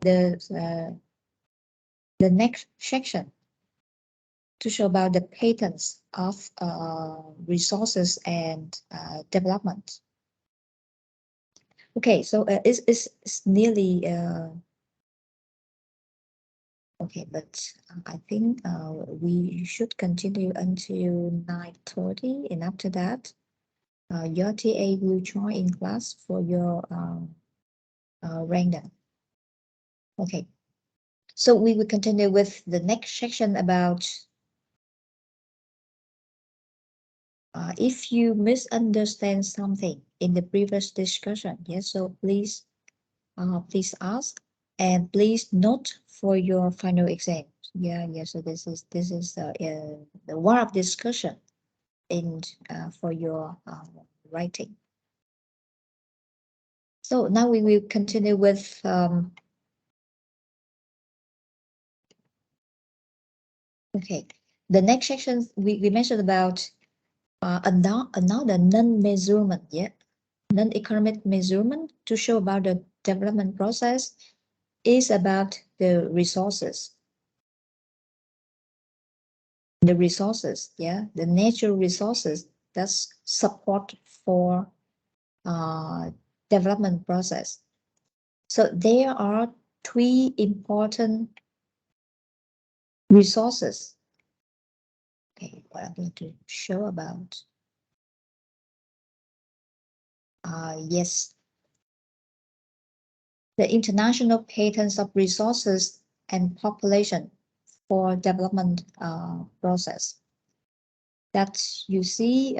the next section to show about the patterns of resources and development. Okay, so it's nearly okay, but I think we should continue until 9:30, and after that, your TA will join in class for your random. Okay, so we will continue with the next section about if you misunderstand something in the previous discussion. Yes, so please ask, and please note for your final exam. Yeah. So this is the one of discussion in for your writing. So now we will continue with okay. The next section we mentioned about another non-measurement, yeah, non-economic measurement to show about the development process is about the resources. The resources, yeah, the natural resources that's support for development process. So there are three important resources. Okay, what I'm going to show about. Yes, the international patterns of resources and population for development process. that you see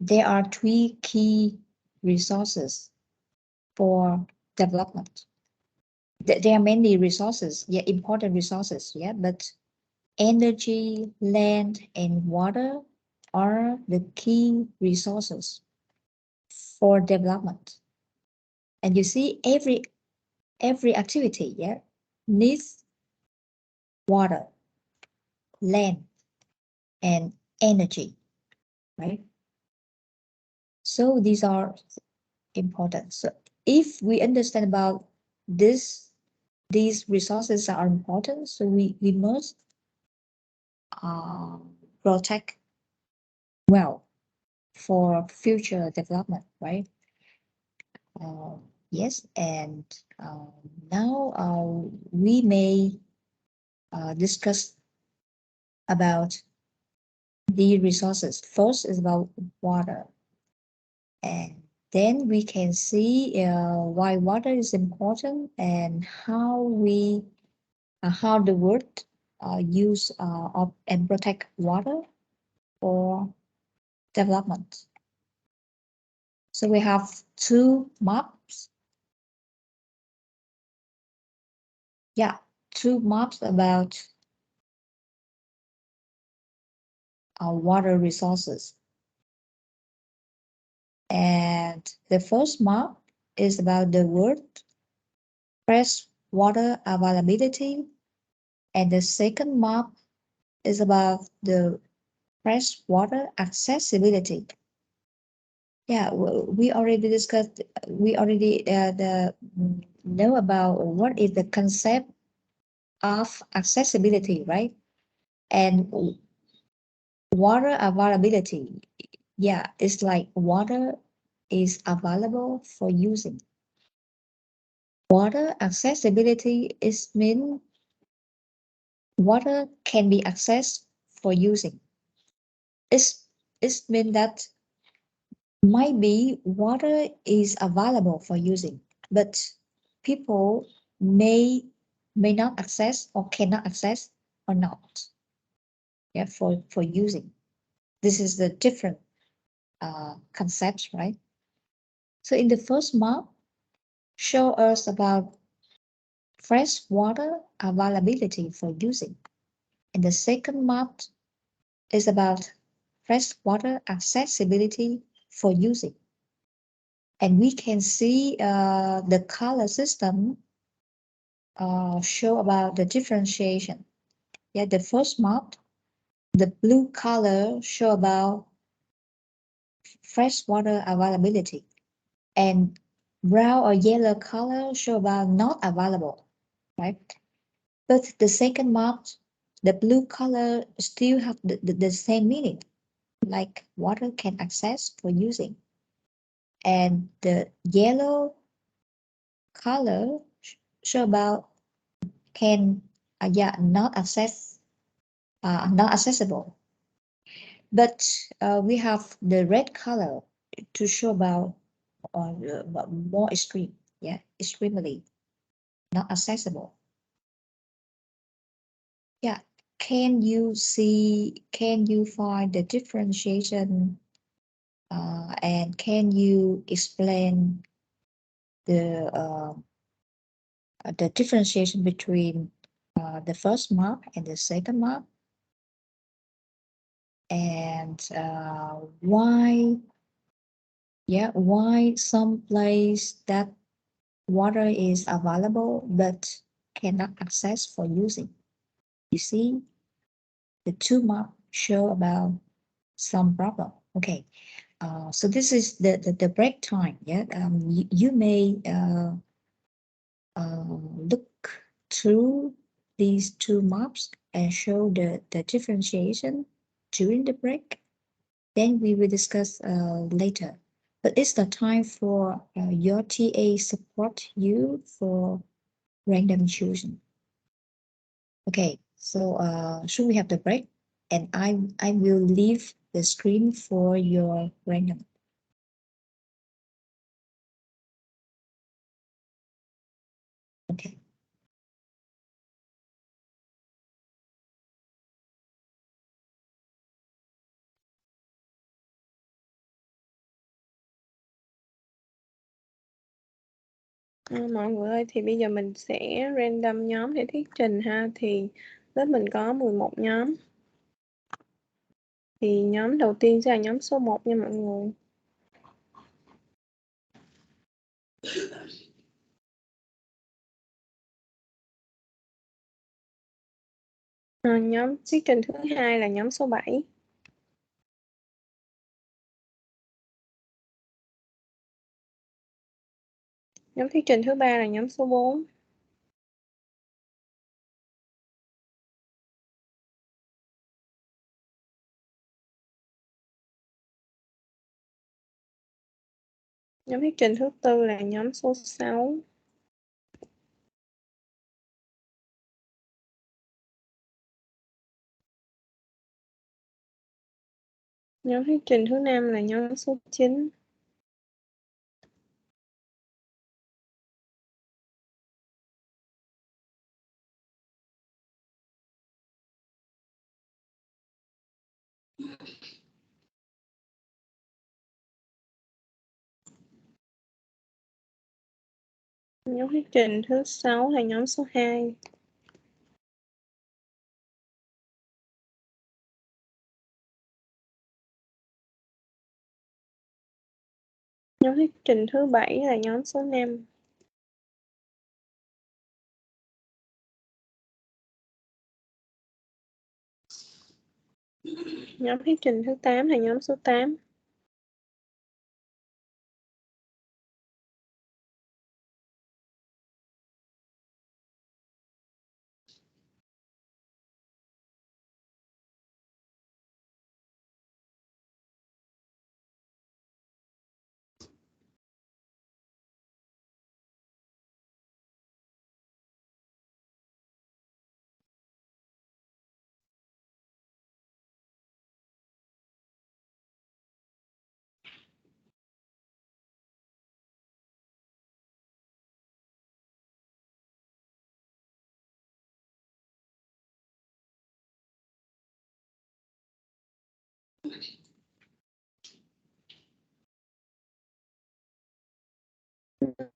there are three key resources for development. There are many resources, yeah, important resources, yeah, but energy, land, and water are the key resources for development. And you see every activity, yeah, needs water, land, and energy, right? So these are important. So if we understand about this, these resources are important, so we must protect well for future development, right? Yes, and now we may discuss about the resources. First is about water, and then we can see why water is important and how the world use of and protect water for development. So we have two maps. Yeah, two maps about our water resources. And the first map is about the world fresh water availability. And the second map is about the fresh water accessibility. Yeah, we already discussed, we already know about what is the concept of accessibility, right? And water availability, yeah, it's like water is available for using. Water accessibility is mean water can be accessed for using. It's mean that maybe water is available for using, but people may not access or cannot access or not, yeah, for using. This is the different concepts, right? So in the first map, show us about fresh water availability for using. And the second map is about fresh water accessibility for using. And we can see the color system show about the differentiation. Yeah, the first map, the blue color show about fresh water availability, and brown or yellow color show about not available, right? But the second map, the blue color still have the same meaning, like water can access for using. And the yellow color show about can yeah, not accessible. But we have the red color to show about more extreme, yeah, extremely not accessible. Yeah, can you find the differentiation and can you explain the differentiation between the first map and the second map, and why some place that water is available but cannot access for using. You see, the two map show about some problem. Okay, so this is the break time. Yeah, you may look through these two maps and show the differentiation during the break. Then we will discuss later. But it's the time for your TA support you for random choosing. Okay, so should we have the break? And I will leave the screen for your random. Okay. Mọi người ơi, thì bây giờ mình sẽ random nhóm để thuyết trình ha. Thì lớp mình có 11 nhóm. Thì nhóm đầu tiên sẽ là nhóm số 1 nha mọi người. Nhóm thuyết trình thứ hai là nhóm số 7. Nhóm thuyết trình thứ ba là nhóm số 4. Nhóm thuyết trình thứ tư là nhóm số 6. Nhóm thuyết trình thứ năm là nhóm số 9. Nhóm thuyết trình thứ 6 là nhóm số 2. Nhóm thuyết trình thứ 7 là nhóm số 5. Nhóm thuyết trình thứ 8 là nhóm số 8.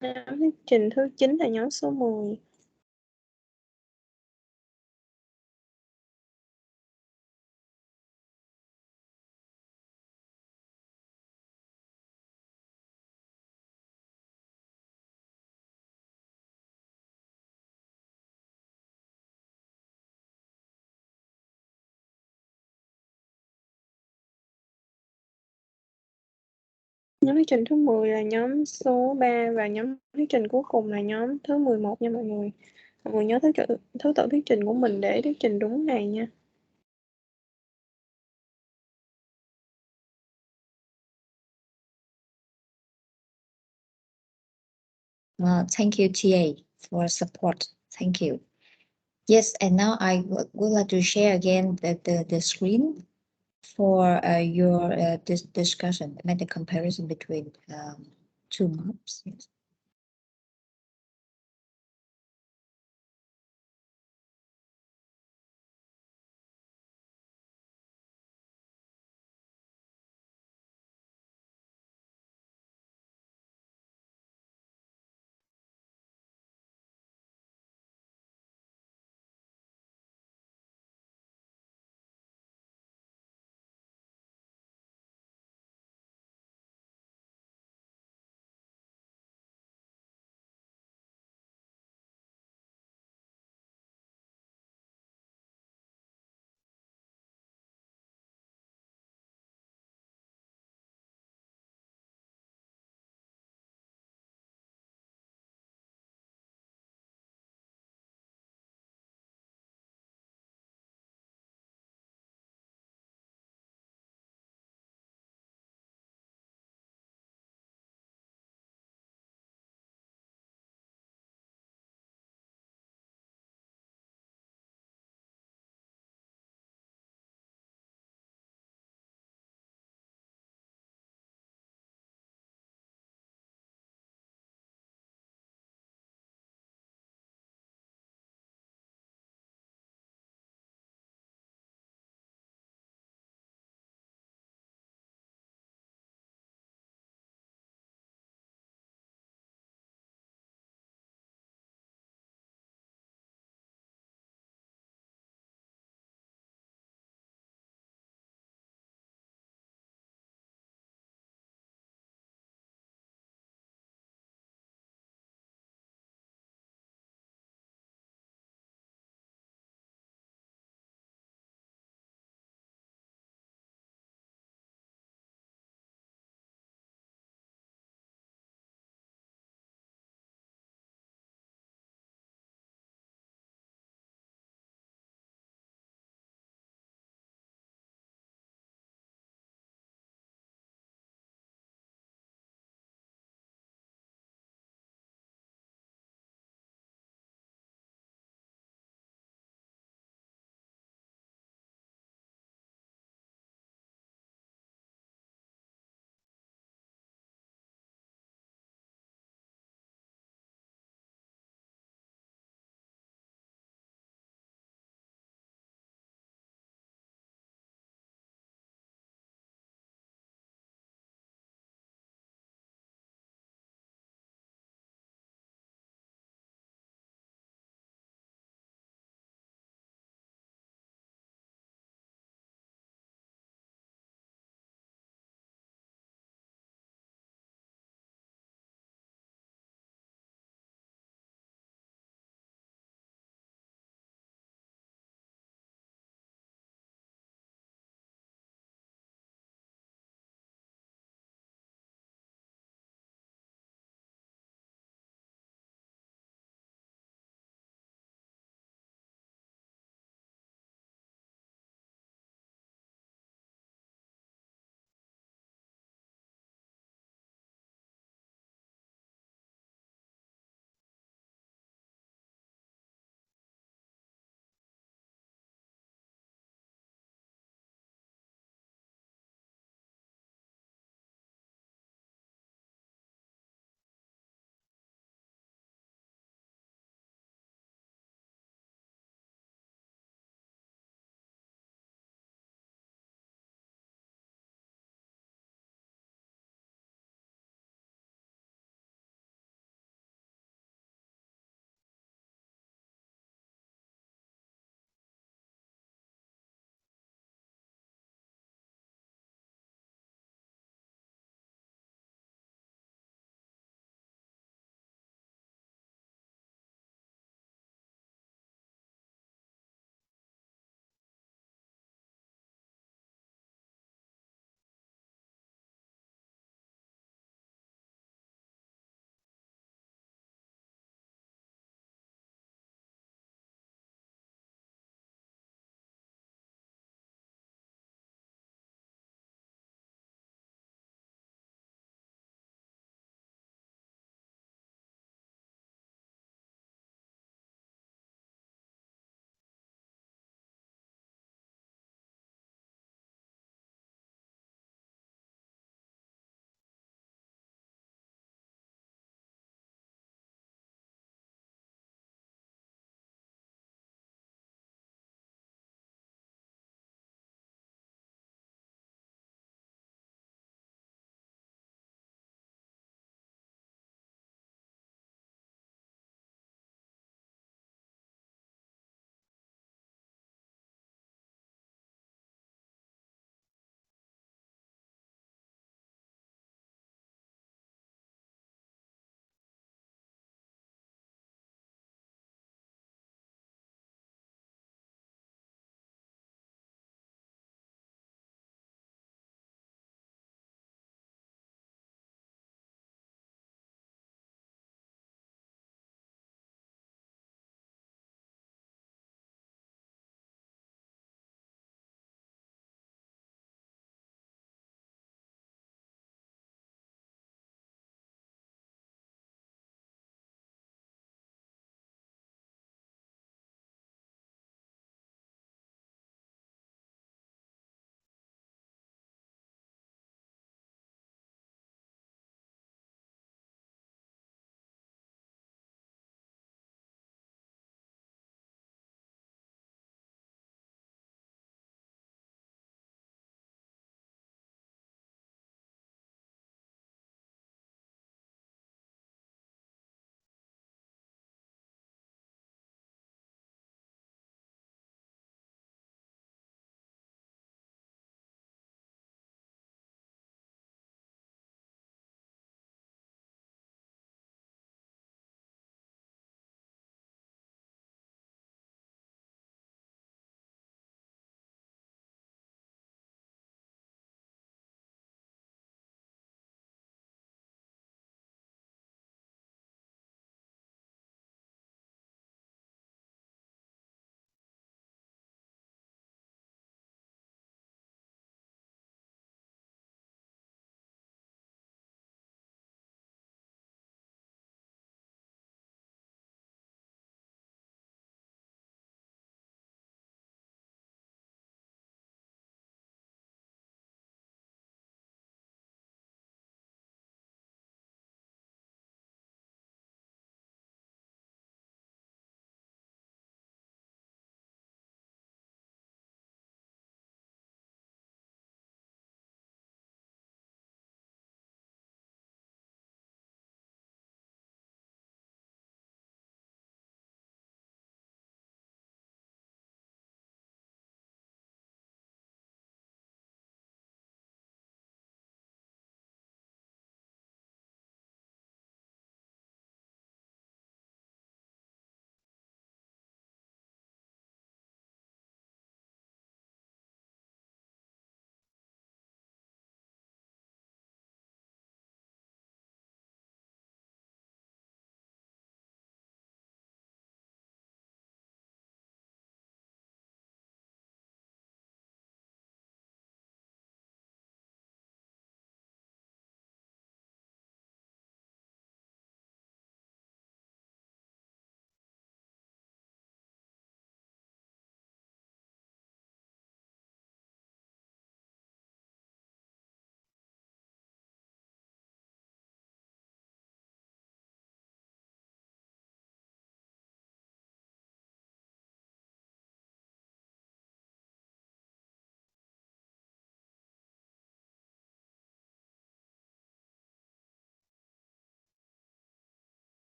Nhóm thuyết trình thứ 9 là nhóm số 10. Nhóm thuyết trình thứ 10 là nhóm số 3 và nhóm thuyết trình cuối cùng là nhóm thứ 11 nha mọi người. Mọi người nhớ thứ tự thuyết trình của mình để thuyết trình đúng ngày nha. Thank you, TA, for support. Thank you. Yes, and now I would like to share again the screen for your discussion, make the comparison between two maps. Yes.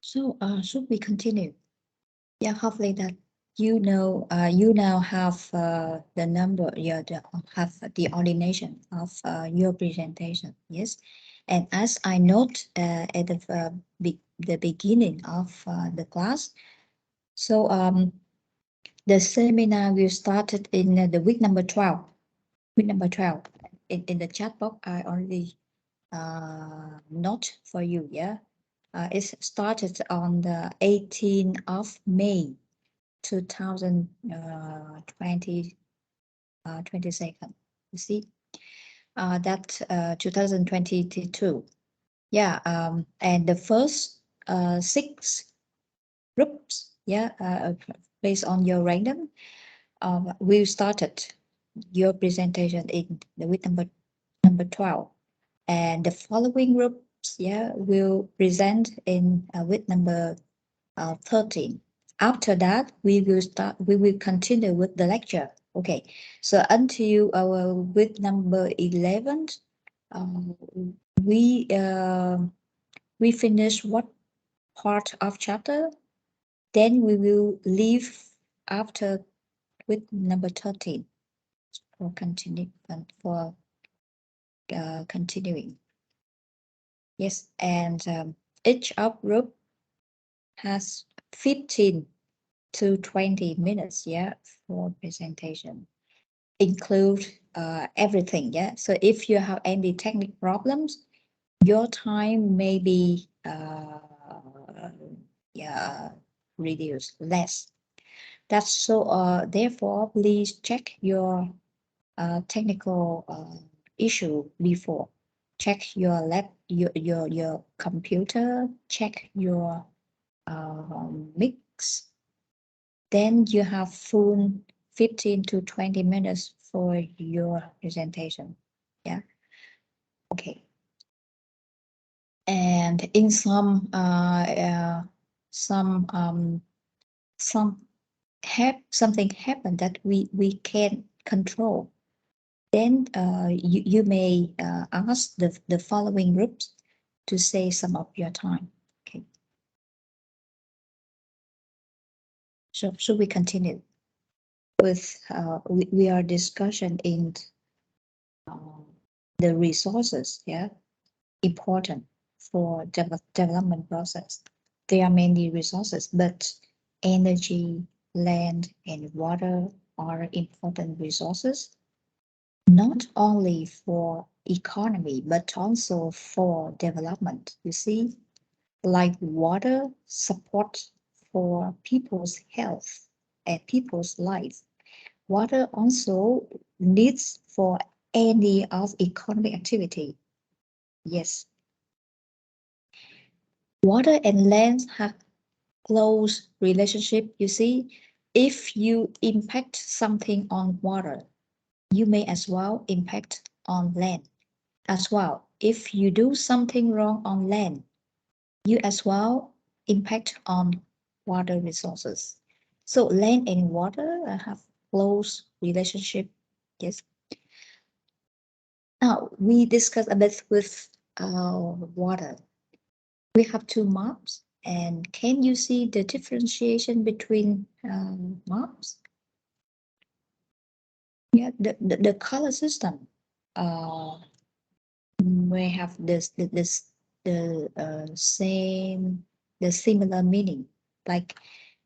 So should we continue? Yeah, hopefully that you know you now have the number, have the ordination of your presentation. Yes, and as I note at the beginning of the class, so the seminar will started in the week number 12. Week number 12. In the chat box, I already note for you. Yeah, it started on the 18th of May. 2020 22nd. You see that 2022. Yeah, and the first 6 groups, yeah, based on your random, we started your presentation in the week number 12, and the following groups, yeah, will present in week number 13. After that, we will continue with the lecture. Okay, so until our week number 11, we finish what part of chapter, then we will leave after week number 13 for continuing. Yes, and each of group has 15 to 20 minutes, yeah, for presentation. Include everything, yeah. So if you have any technical problems, your time may be reduced less. That's so. Therefore, please check your technical issue before. Check your lab, your computer. Check your mix. Then you have full 15 to 20 minutes for your presentation. Yeah. Okay. And in something happened that we can't control, then you may ask the following groups to say some of your time. Okay. So should we continue with we are discussion in the resources, yeah, important for development process. There are many resources, but energy, land, and water are important resources, not only for economy, but also for development. You see, like water support for people's health and people's life. Water also needs for any of economic activity. Yes. Water and land have close relationship. You see, if you impact something on water, you may as well impact on land as well. If you do something wrong on land, you as well impact on water resources. So land and water have close relationship. Yes. Now we discuss a bit with water. We have 2 maps, and can you see the differentiation between maps? Yeah, the color system may have the similar meaning. Like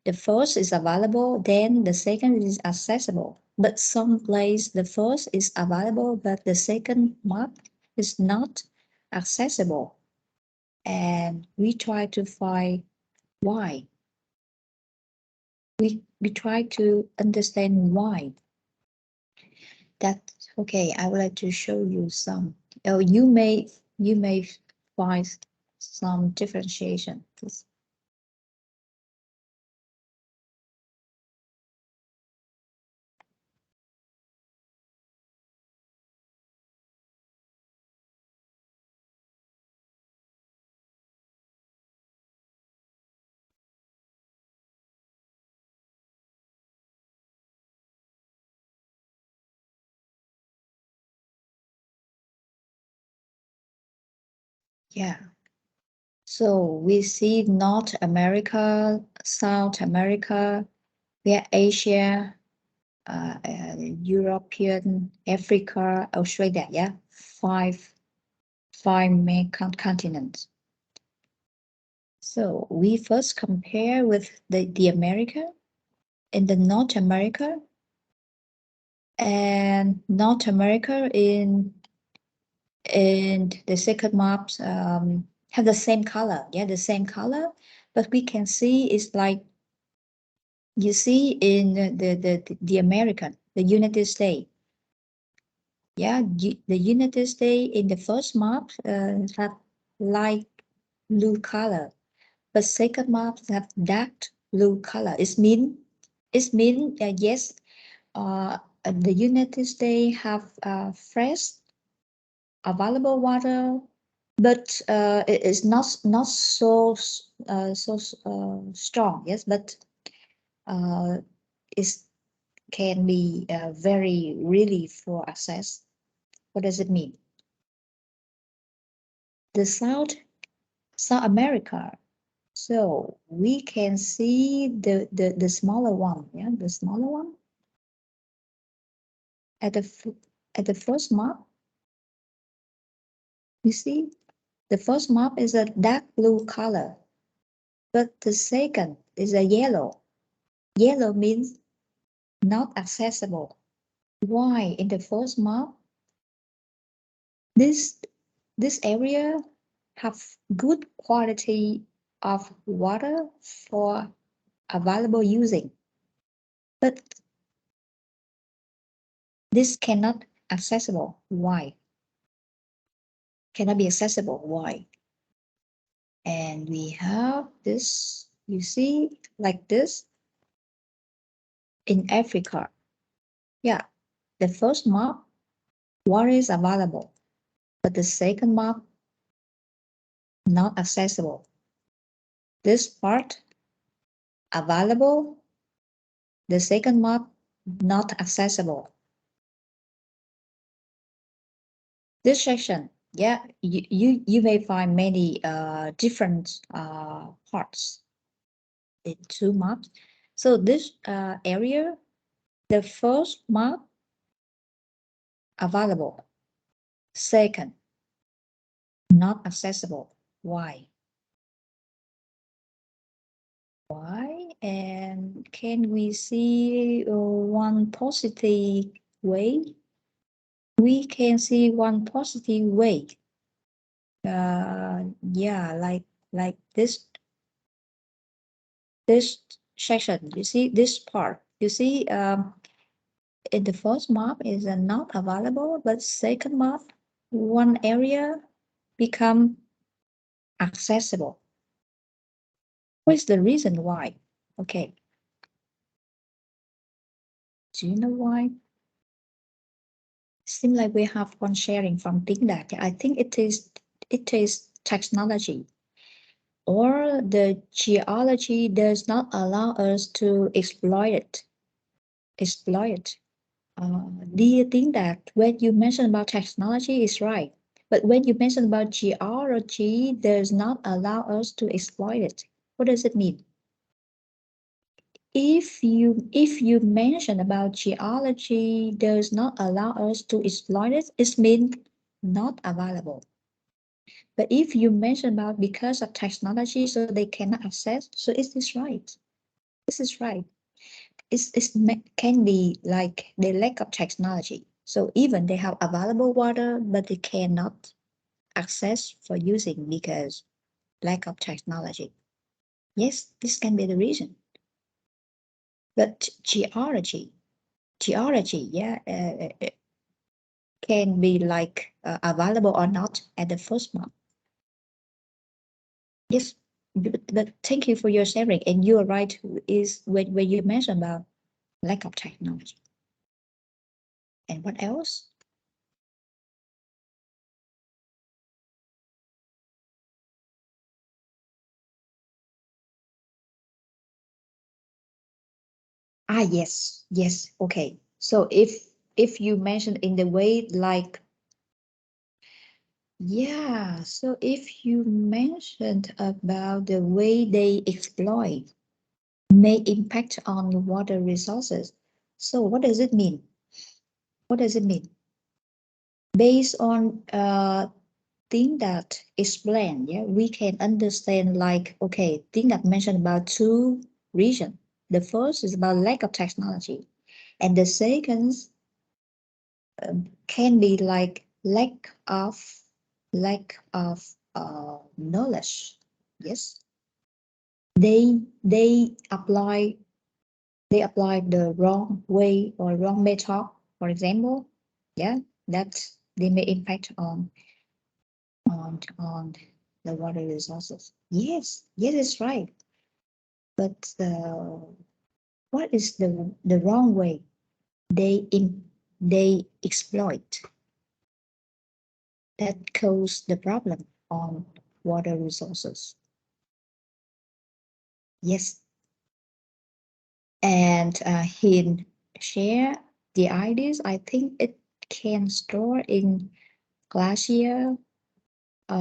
the first is available, then the second is accessible. But some place the first is available, but the second map is not accessible. And we try to find why. We try to understand why. That okay, I would like to show you some. Oh, you may find some differentiation. Please. Yeah. So we see North America, South America, where Asia, European, Africa, Australia, yeah, five main continents. So we first compare with the America in the North America, and North America in the second maps have the same color, yeah, the same color, but we can see it's like you see in the American, the United States. Yeah, the United States in the first map have light blue color, but second map have dark blue color. It means yes, the United States have fresh available water, but it is not so strong. Yes, but it can be very really for access. What does it mean? The South America. So we can see the smaller one, yeah, the smaller one at the first map. You see, the first map is a dark blue color, but the second is a yellow. Yellow means not accessible. Why? In the first map, this area have good quality of water for available using, but this cannot accessible. Why? Cannot be accessible. Why? And we have this, you see, like this in Africa. Yeah, the first map, water is available, but the second map, not accessible. This part, available, the second map, not accessible. This section, yeah, you may find many different parts in two maps. So this area, the first map, available. Second, not accessible. Why? Why? And can we see one positive way? We can see one positive way. Yeah, like this section. You see this part. You see, in the first map is not available, but second map, one area become accessible. What is the reason why? Okay. Do you know why? Seems like we have one sharing from that. I think it is technology, or the geology does not allow us to exploit it. Do you think that when you mention about technology is right, but when you mention about geology does not allow us to exploit it? What does it mean? If you mention about geology does not allow us to exploit it, it means not available. But if you mention about because of technology, so they cannot access, so is this right? This is right. It can be like the lack of technology. So even they have available water, but they cannot access for using because lack of technology. Yes, this can be the reason. But geology, yeah, can be like available or not at the first month. Yes, but thank you for your sharing. And you are right, is when you mentioned about lack of technology. And what else? Ah, yes, yes. Okay. So if you mention in the way like Yeah, so if you mentioned about the way they exploit may impact on water resources. So what does it mean? What does it mean? Based on thing that explained, yeah, we can understand like, okay, thing that mentioned about two regions. The first is about lack of technology, and the second can be like lack of knowledge. Yes, they apply the wrong way or wrong method, for example. Yeah, that they may impact on the water resources. Yes, yes, it's right. But what is the wrong way? They exploit. That cause the problem on water resources. Yes, and he share the ideas. I think it can store in glacier,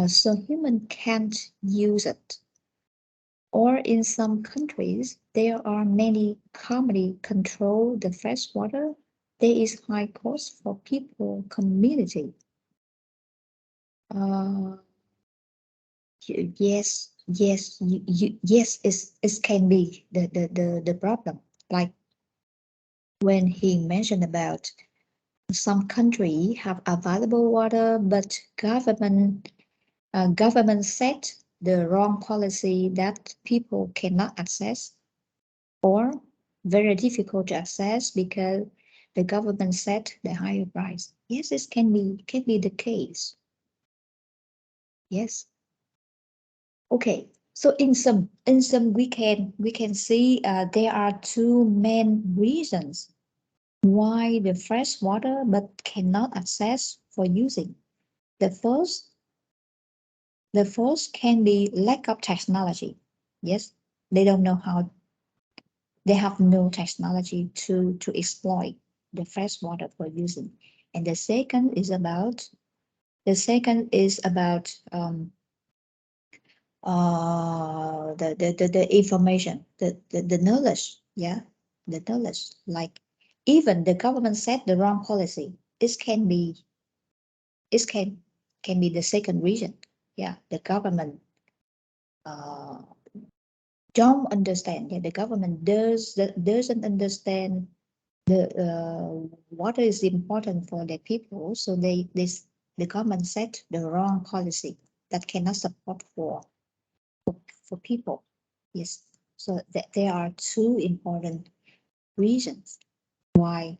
so human can't use it. Or in some countries, there are many companies control the fresh water. There is high cost for people, community. Uh, yes, yes, it can be the problem. Like when he mentioned about some country have available water, but government set the wrong policy that people cannot access, or very difficult to access because the government set the higher price. Yes, this can be the case. Yes. Okay. So in some we can see there are two main reasons why the fresh water but cannot access for using. The first can be lack of technology. Yes, they don't know how. They have no technology to exploit the fresh water for using. And the second is about the information, the knowledge. Yeah, the knowledge. Like even the government set the wrong policy. This can be the second reason. Yeah, the government uh, don't understand. Yeah, the government doesn't understand water is important for the people, so the government set the wrong policy that cannot support for people. Yes, so there are two important reasons why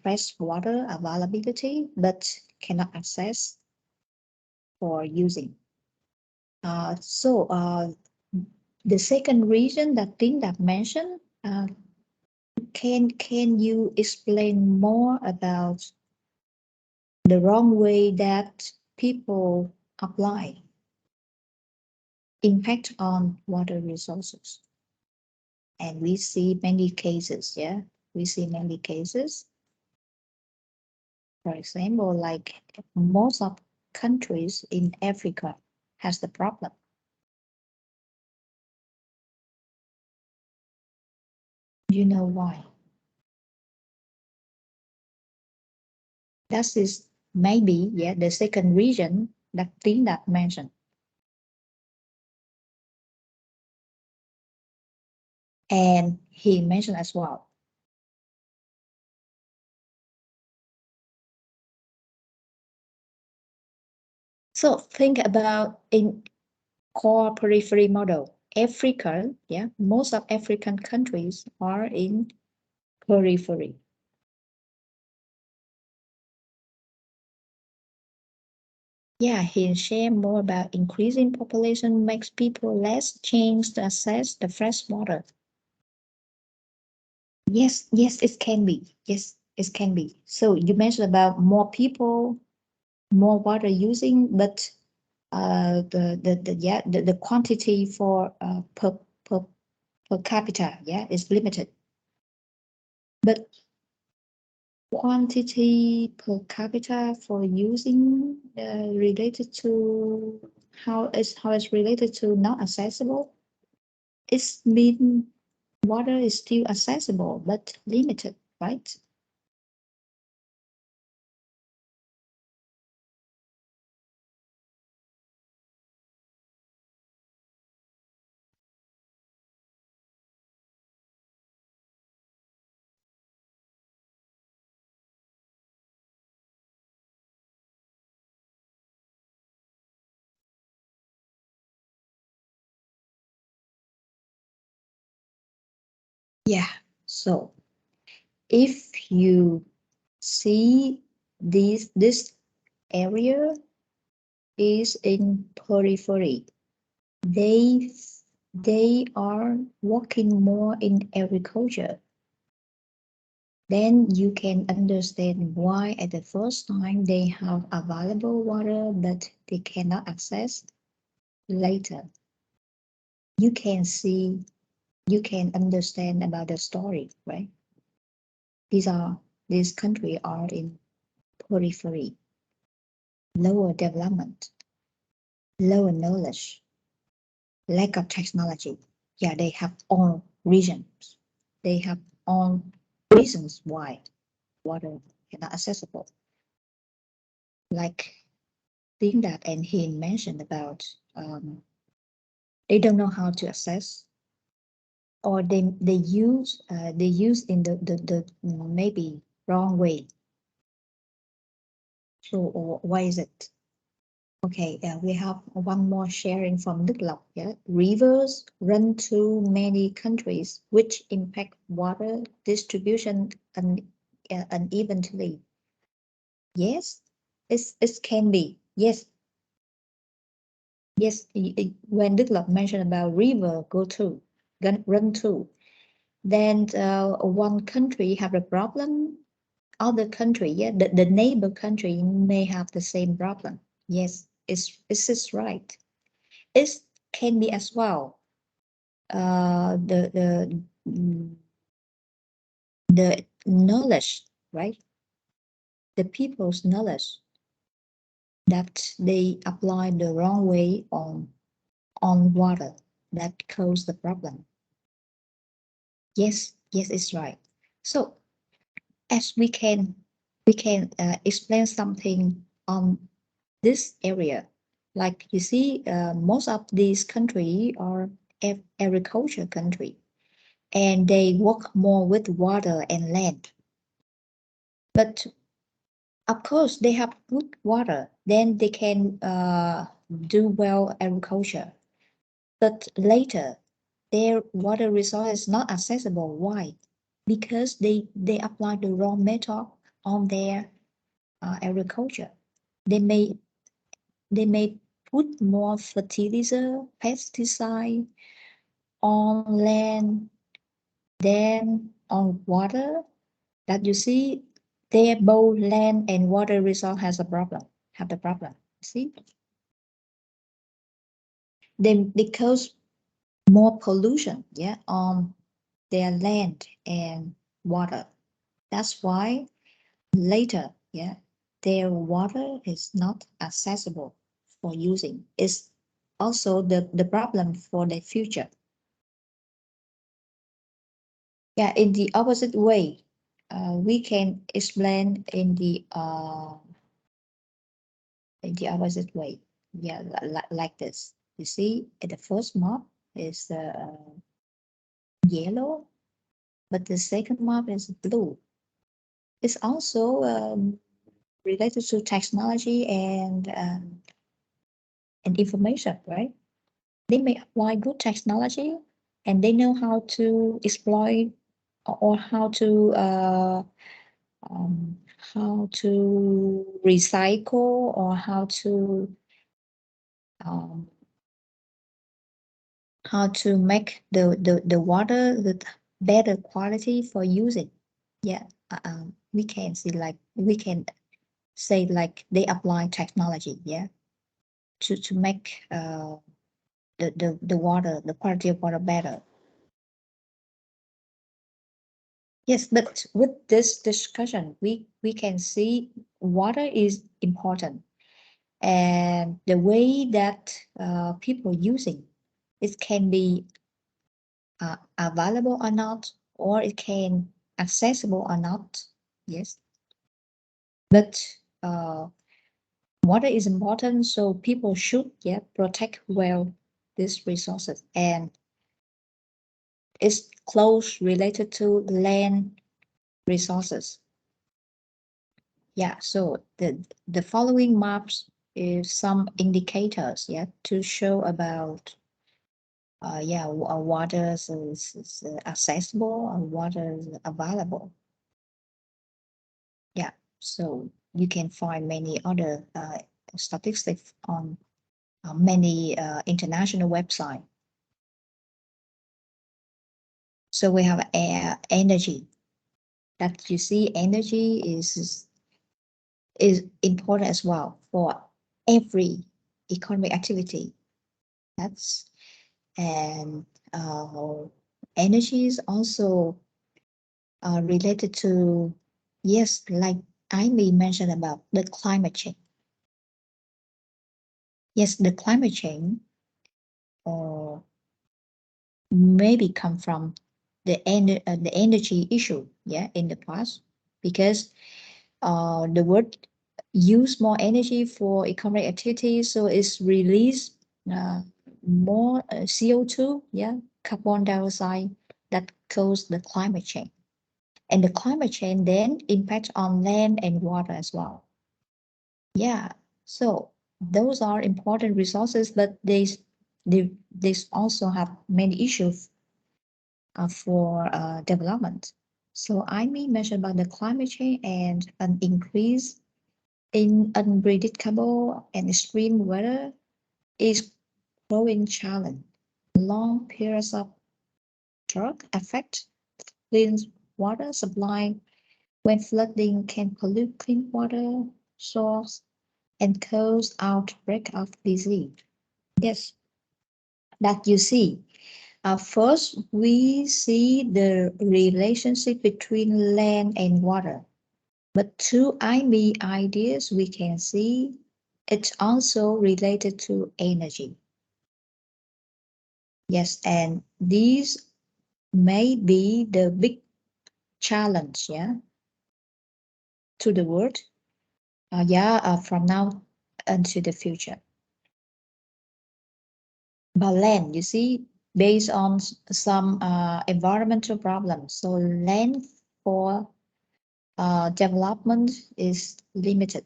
fresh water availability but cannot access for using. The second reason that thing that mentioned, can you explain more about the wrong way that people apply impact on water resources? And we see many cases. Yeah, we see many cases. For example, like most of countries in Africa has the problem. You know why? That is maybe, yeah, the second reason that thing that mentioned. And he mentioned as well. So think about in core periphery model. Africa, yeah, most of African countries are in periphery. Yeah, he shared more about increasing population makes people less chance to access the fresh water. Yes, it can be. Yes, it can be. So you mentioned about more people, more water using, but the quantity for per capita, yeah, is limited. But quantity per capita for using related to how it's related to not accessible. It's mean water is still accessible but limited, right? Yeah, so if you see this area is in periphery, they are working more in agriculture. Then you can understand why at the first time they have available water but they cannot access later. You can see, you can understand about the story, right? These countries are in periphery, lower development, lower knowledge, lack of technology. Yeah, they have all reasons. They have all reasons why water cannot accessible. Like Linda and he mentioned about they don't know how to access, or they use in the maybe wrong way. So, or why is it? Okay, we have one more sharing from Đức Lộc. Yeah, rivers run through many countries, which impact water distribution unevenly. Yes, it can be. Yes, yes. When Đức Lộc mentioned about river go through, run through, then one country have a problem, other country, yeah, the neighbor country may have the same problem. Yes, it's is right. It can be as well. The knowledge, right? The people's knowledge that they apply the wrong way on water that cause the problem. Yes, yes, it's right. So as we can explain something on this area. Like you see, most of these countries are agriculture country, and they work more with water and land. But of course, they have good water, then they can do well agriculture. But later, their water resource is not accessible. Why? Because they apply the wrong method on their agriculture. They may put more fertilizer, pesticide on land than on water. That you see, their both land and water resource has a problem. Have the problem. See, they cause more pollution, yeah, on their land and water. That's why later, yeah, their water is not accessible for using. It's also the problem for the future. Yeah, in the opposite way, we can explain in the opposite way. Yeah, like this. You see, the first map is yellow, but the second map is blue. It's also related to technology and information, right? They may apply good technology and they know how to exploit or how to recycle or um, how to make the water with better quality for using. Yeah, we can see like we can say like they apply technology, yeah, to make the water, the quality of water better. Yes, but with this discussion, we can see water is important, and the way that people using it can be available or not, or it can accessible or not. Yes, but water is important, so people should protect well these resources, and it's close related to land resources. Yeah, so the following maps is some indicators, to show about water is accessible and water is available. Yeah, so you can find many other statistics on many international websites. So we have energy. That you see, energy is important as well for every economic activity. That's and energy is also related to, yes, like I may mention about the climate change. Yes, the climate change maybe come from the energy issue, in the past, because the world use more energy for economic activities, so it's release more CO2, carbon dioxide, that cause the climate change. And the climate change then impact on land and water as well. Yeah, so those are important resources, but they also have many issues for development. So I may mention about the climate change and an increase in unpredictable and extreme weather is growing challenge. Long periods of drought affect clean water supply when flooding can pollute clean water source and cause outbreak of disease. Yes, that you see. First, we see the relationship between land and water. But two IME ideas we can see it's also related to energy. Yes, and these may be the big challenge, to the world, from now into the future. But land, you see, based on some environmental problems, so land for development is limited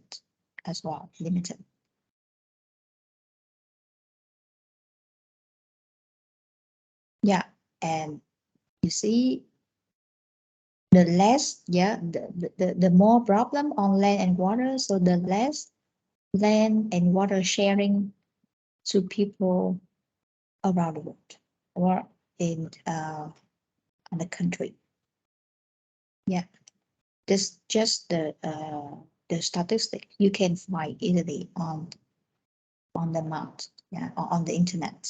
as well, limited. Yeah, and you see, the less, the more problem on land and water, so the less land and water sharing to people around the world or in the country. Yeah, this just the statistic you can find easily on the map, or on the internet.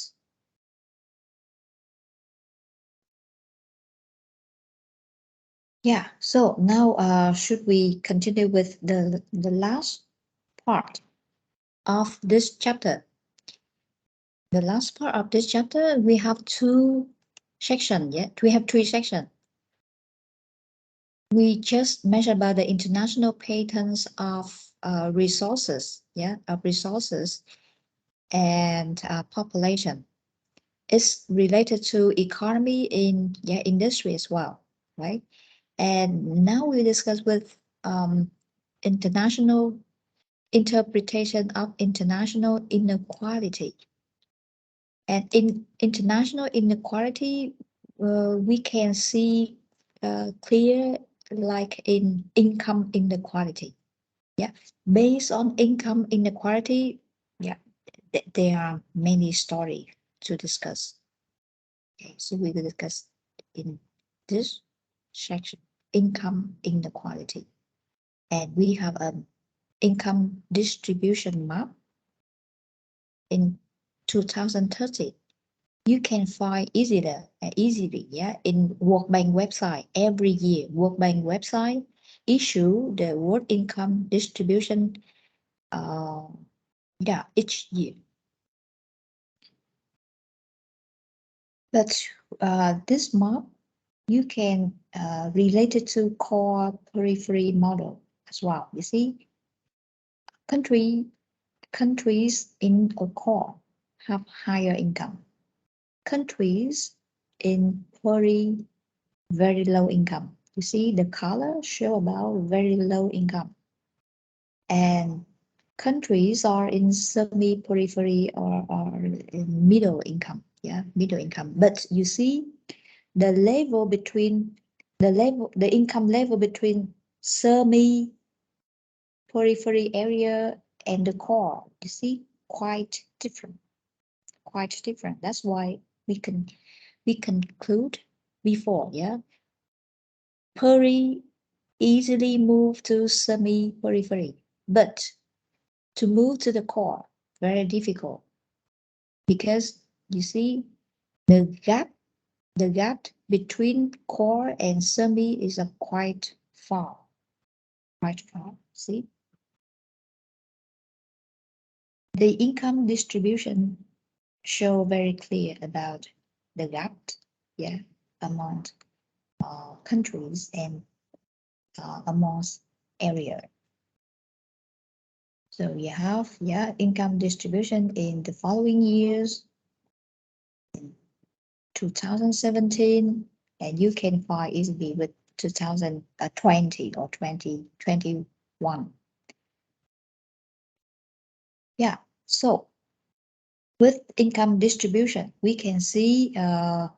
Yeah, so now should we continue with the last part of this chapter? The last part of this chapter, we have two sections, we have three sections. We just mentioned about the international patterns of resources, of resources and population. It's related to economy in industry as well, right? And now we discuss with international interpretation of international inequality. And in international inequality, we can see clear, like in income inequality. Yeah, based on income inequality, there are many stories to discuss. Okay, so we will discuss in this section income inequality, and we have an income distribution map in 2030. you can find easily, yeah, in World Bank website. Every year, World Bank website issue the world income distribution, each year. But this map, you can relate it to core periphery model as well. You see, countries in a core have higher income. Countries in very low income. You see the color show about very low income. And countries are in semi-periphery or in middle income. Yeah, middle income. But you see the level between the income level between semi-periphery area and the core, you see, quite different. That's why we conclude before, yeah, peri easily move to semi-periphery, but to move to the core, very difficult, because you see the gap between core and semi is quite far. See, the income distribution show very clear about the gap, yeah, among countries and amongst area. So you have, yeah, income distribution in the following years, in 2017, and you can find easily with 2020 or 2021. Yeah, so with income distribution, we can see the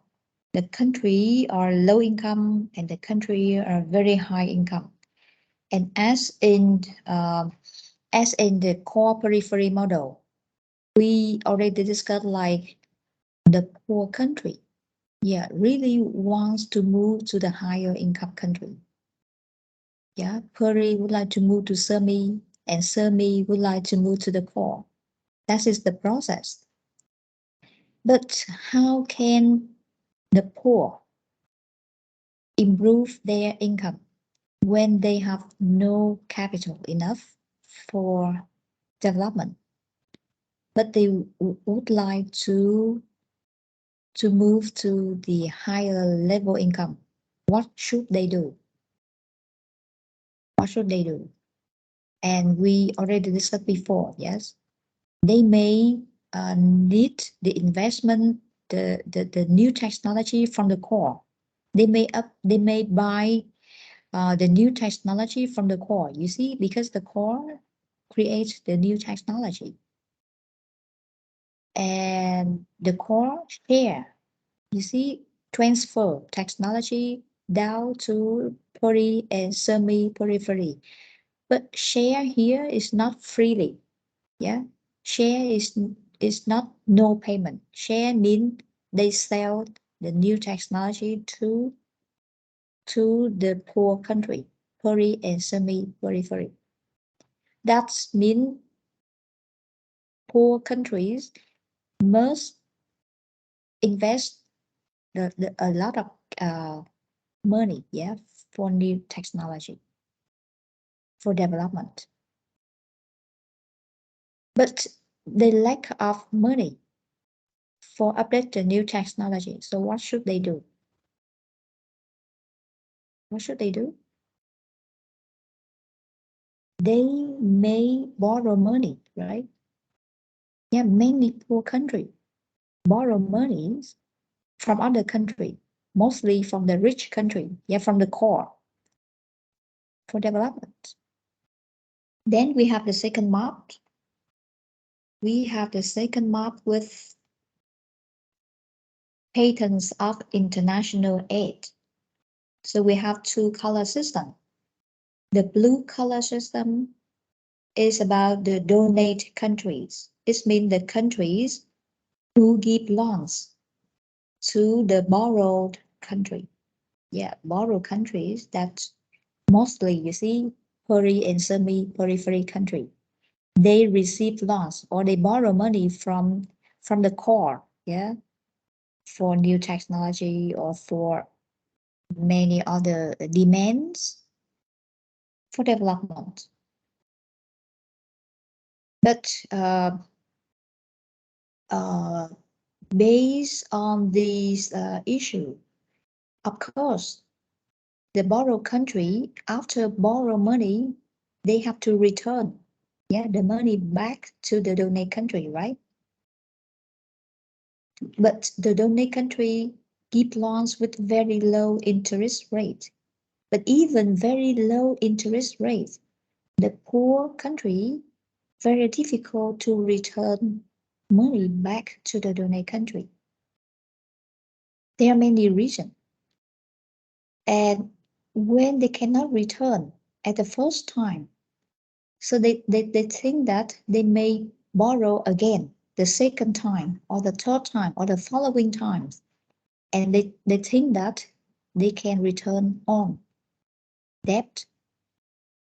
country are low income and the country are very high income. And as in the core periphery model, we already discussed like the poor country, yeah, really wants to move to the higher income country. Yeah, peri would like to move to semi, and semi would like to move to the core. That is the process. But how can the poor improve their income when they have no capital enough for development, but they would like to move to the higher level income? What should they do? What should they do? And we already discussed before, yes. They may need the investment, the new technology from the core. They may buy the new technology from the core. You see, because the core creates the new technology. And the core share, you see, transfer technology down to peri and semi-periphery. But share here is not freely. Yeah, share is not no payment. Share means they sell the new technology to the poor country, peri and semi-periphery. That means poor countries must invest a lot of money, yeah, for new technology, for development. But they lack of money for update the new technology. So what should they do? What should they do? They may borrow money, right? Yeah, many poor countries borrow monies from other country, mostly from the rich country, yeah, from the core for development. Then we have the second map. We have the second map with patterns of international aid. So we have two color system. The blue color system is about the donate countries. It means the countries who give loans to the borrowed country. Yeah, borrowed countries that mostly, you see, peri and semi-periphery country. They receive loans or they borrow money from the core, yeah, for new technology or for many other demands for development. But based on these issue, of course, the borrow country, after borrow money, they have to return, the money back to the donate country, right? But the donate country give loans with very low interest rate. But even very low interest rates, the poor country very difficult to return money back to the donate country. There are many reasons. And when they cannot return at the first time, so they think that they may borrow again the second time or the third time or the following times. And they think that they can return on debt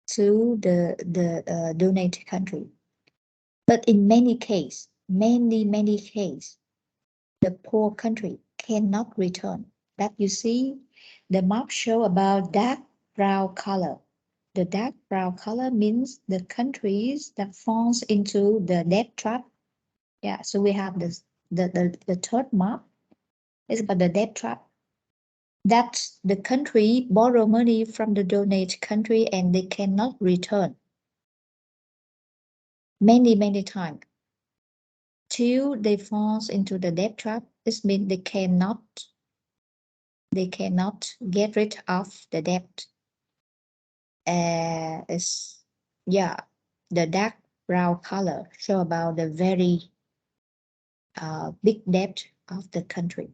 to the donate country. But in many cases, many cases, the poor country cannot return. That you see, the map show about dark brown color. The dark brown color means the countries that falls into the debt trap. Yeah, so we have this the third map is about the debt trap. That the country borrow money from the donate country and they cannot return. Many times. Till they falls into the debt trap, this means they cannot get rid of the debt. The dark brown color show about the very big debt of the country.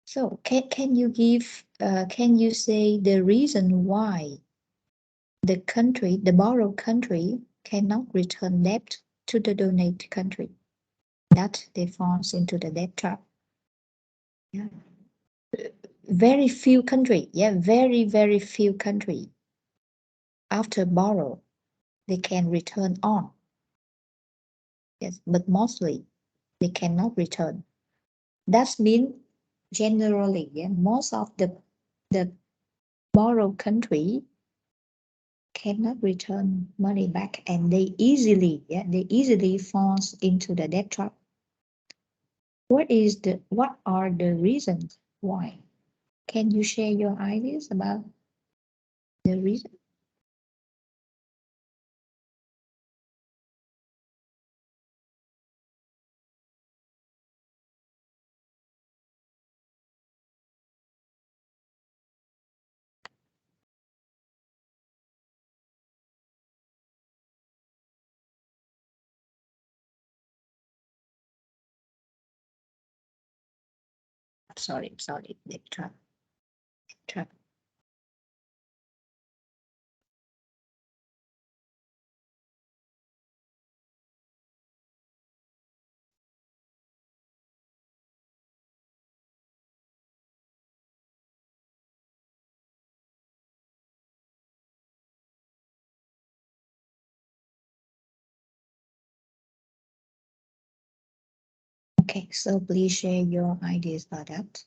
So can you give can you say the reason why the borrowed country cannot return debt to the donate country, that they falls into the debt trap? Yeah. Very few country, very few country after borrow they can return on. Yes, but mostly they cannot return. That means generally, most of the borrowed country cannot return money back, and they easily falls into the debt trap. What are the reasons why? Can you share your ideas about the reason? Sorry, debt trap. Okay, so please share your ideas about that.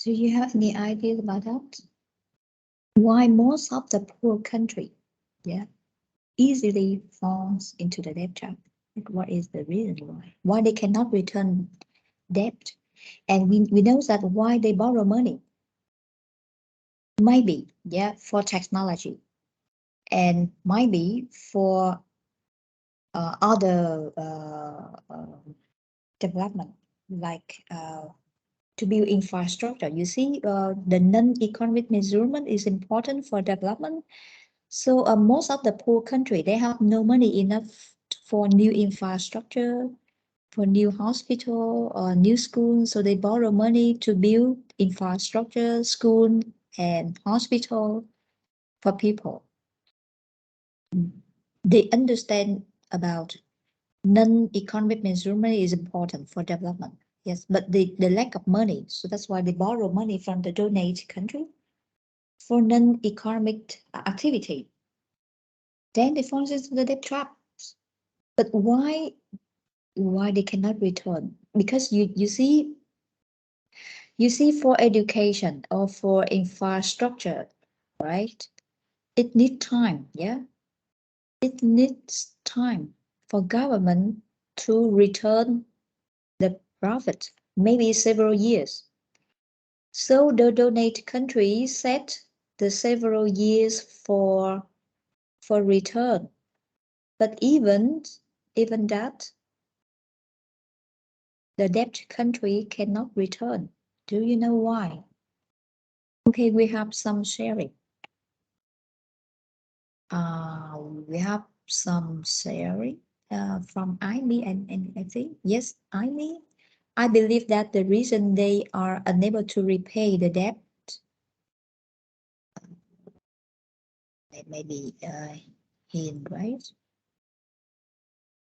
Do you have any ideas about that? Why most of the poor country, easily falls into the debt trap? What is the reason why? Why they cannot return debt? And we know that why they borrow money. maybe, yeah, for technology, and maybe for other development, like to build infrastructure. You see, the non-economic measurement is important for development. So most of the poor country, they have no money enough for new infrastructure, for new hospital or new schools. So they borrow money to build infrastructure, school and hospital for people. They understand about non-economic measurement is important for development. Yes, but the lack of money. So that's why they borrow money from the donate country for non-economic activity. Then they fall into the debt trap. But why they cannot return? Because you see for education or for infrastructure, right? It needs time, yeah? It needs time for government to return the profit, maybe several years. So the donate country set the several years for return. But even that, the debt country cannot return. Do you know why? Okay, we have some sharing. We have some sharing from IME and I think, yes, IME. I believe that the reason they are unable to repay the debt, maybe Hin, right?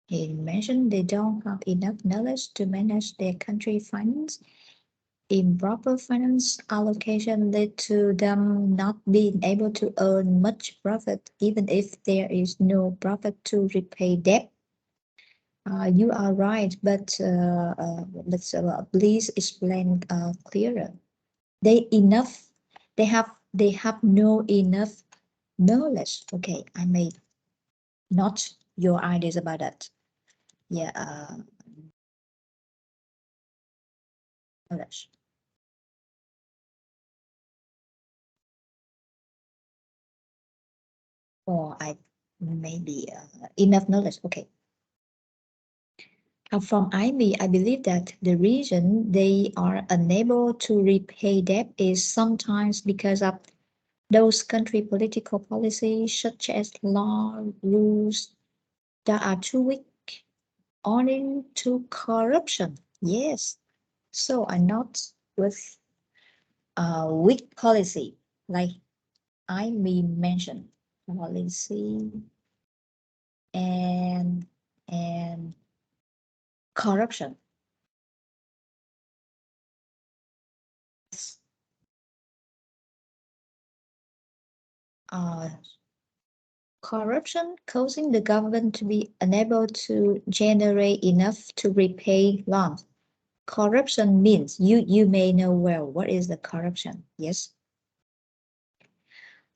He mentioned they don't have enough knowledge to manage their country finance. Improper finance allocation led to them not being able to earn much profit, even if there is no profit to repay debt. You are right, but please explain clearer. They have no enough knowledge. Okay, I may not your ideas about that. Yeah, knowledge. Or I maybe enough knowledge. Okay. From IME, I believe that the reason they are unable to repay debt is sometimes because of those country political policies, such as law rules that are too weak, owing to corruption. Yes. So I'm not with weak policy, like IME mentioned, policy and corruption. Corruption causing the government to be unable to generate enough to repay loans. Corruption means you may know well what is the corruption. Yes.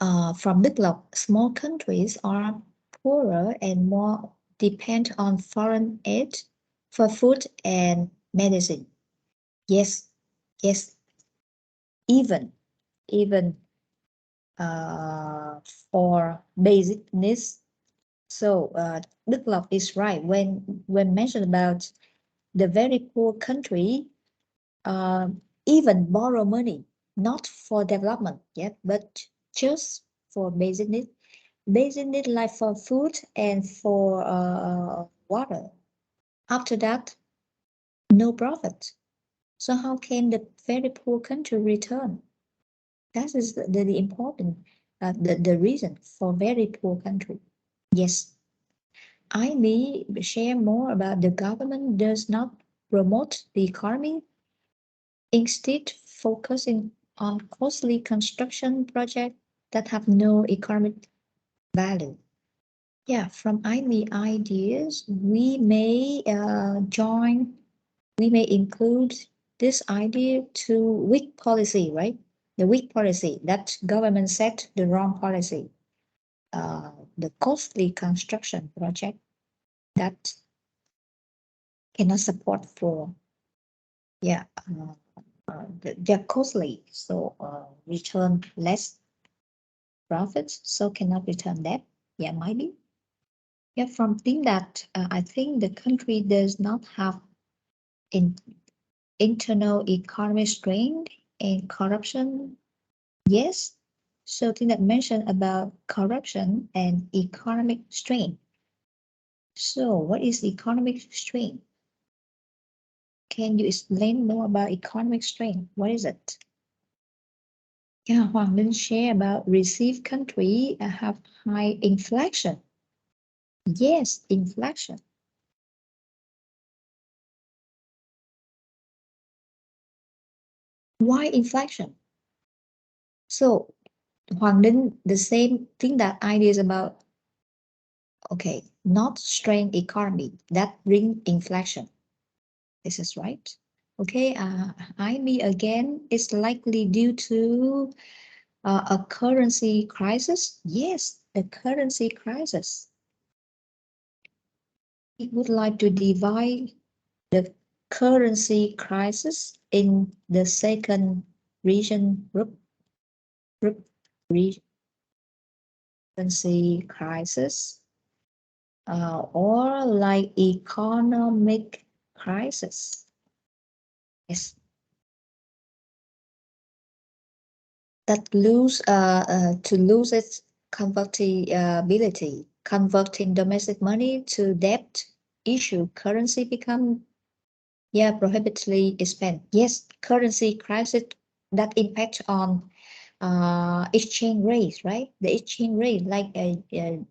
From the globe, small countries are poorer and more depend on foreign aid for food and medicine. Yes, yes. Even for basic needs. So Đức Lộc is right when mentioned about the very poor country, even borrow money, not for development yet, but just for basic needs like for food and for water. After that, no profit. So how can the very poor country return? That is the important, the reason for very poor country. Yes. I may share more about the government does not promote the economy, instead focusing on costly construction projects that have no economic value. Yeah, from IME ideas, we may include this idea to weak policy, right? The weak policy, that government set the wrong policy. The costly construction project that cannot support for they're costly, so return less profits, so cannot return debt. Yeah, might be. Yeah, from thing that I think the country does not have internal economic strain and corruption. Yes. So thing that mentioned about corruption and economic strain. So what is economic strain? Can you explain more about economic strain? What is it? Yeah, Hoàng Linh share about received country have high inflation. Yes, inflation. Why inflation? So Hoàng Linh, the same thing that ideas about, okay, not strain economy that bring inflation. This is right. Okay, IB again is likely due to a currency crisis. Yes, the currency crisis. We would like to divide the currency crisis in the second region group region currency crisis or like economic crisis. Yes. That to lose its convertibility, converting domestic money to debt issue, currency become prohibitively expensive. Yes, currency crisis that impact on exchange rate, right? The exchange rate, like a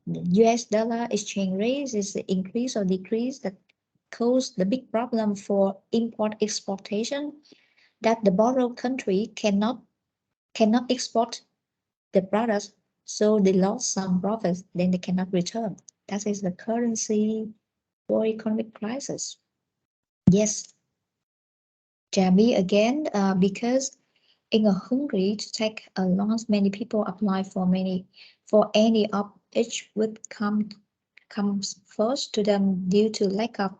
US dollar exchange rate is the increase or decrease that cause the big problem for import exportation, that the borrowed country cannot export the products, so they lost some profits, then they cannot return. That is the currency or economic crisis. Yes, Jamie again, because in a hungry to take a loans, many people apply for any of each would comes first to them due to lack of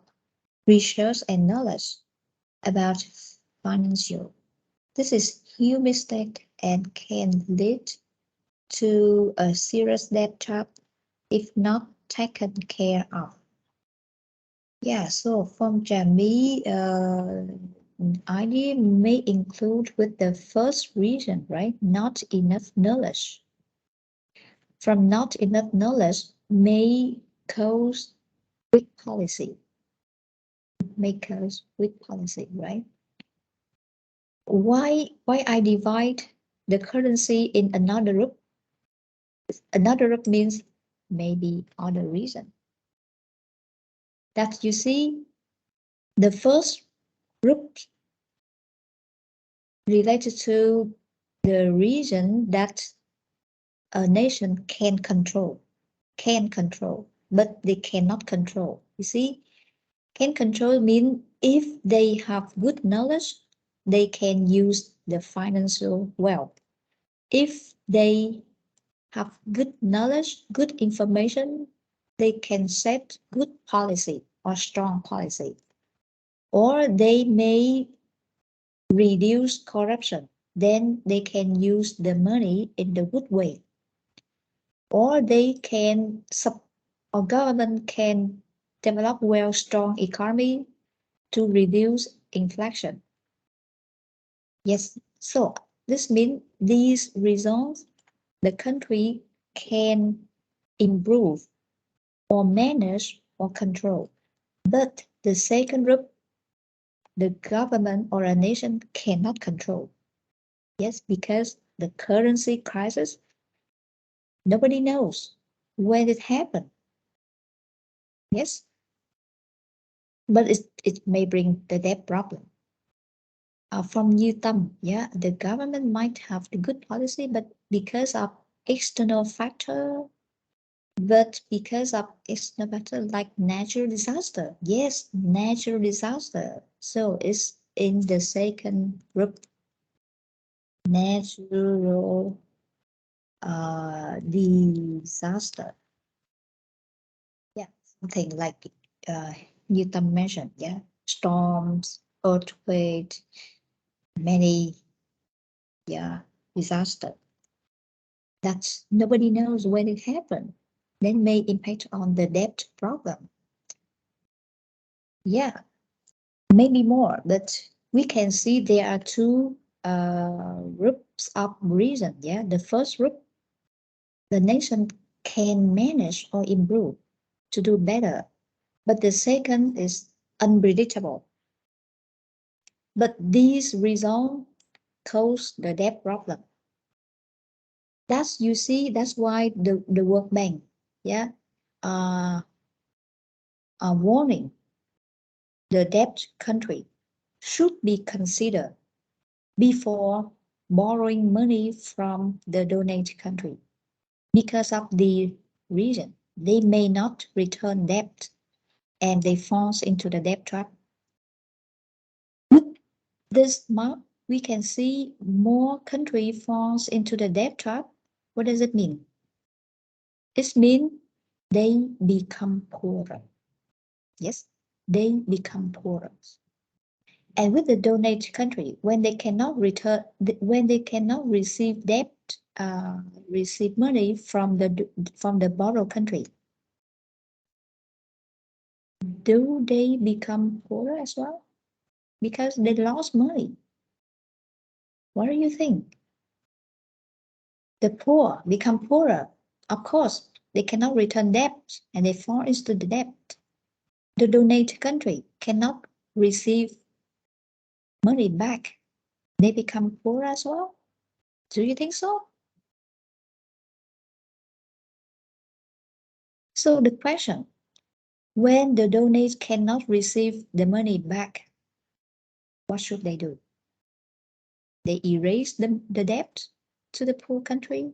research and knowledge about financial. This is huge mistake and can lead to a serious debt trap if not taken care of. Yeah, so from Jamie, idea may include with the first reason, right? Not enough knowledge. From not enough knowledge may cause weak policy. May cause weak policy, right? Why I divide the currency in another group? Another group means maybe other reason. That you see, the first group related to the region that a nation can control, but they cannot control. You see, can control mean if they have good knowledge, they can use the financial wealth. If they have good knowledge, good information, they can set good policy or strong policy. Or they may reduce corruption, then they can use the money in the good way. Or they can or government can develop well strong economy to reduce inflation. Yes, so this means these results the country can improve or manage or control. But the second group, the government or a nation cannot control. Yes, because the currency crisis, nobody knows when it happened. Yes, but it may bring the debt problem. From Như Tâm, yeah, the government might have the good policy, but because of external factor, like natural disaster, yes, natural disaster. So it's in the second group, natural disaster. Yeah, something like Như Tâm mentioned, yeah, storms, earthquake, many disaster that nobody knows when it happened, then may impact on the debt problem. Yeah, maybe more, but we can see there are two groups of reason. Yeah, the first group, the nation can manage or improve to do better, but the second is unpredictable. But these results cause the debt problem. That's, you see, that's why the World Bank, are warning the debt country should be considered before borrowing money from the donate country, because of the reason they may not return debt and they fall into the debt trap. With this map, we can see more country falls into the debt trap. What does it mean? It means they become poorer. Yes, they become poorer. And with the donate country, when they cannot return, when they cannot receive debt, receive money from the borrow country, do they become poorer as well? Because they lost money. What do you think? The poor become poorer. Of course, they cannot return debt and they fall into the debt. The donate country cannot receive money back. They become poor as well. Do you think so? So the question, when the donors cannot receive the money back, what should they do? They erase the debt to the poor country?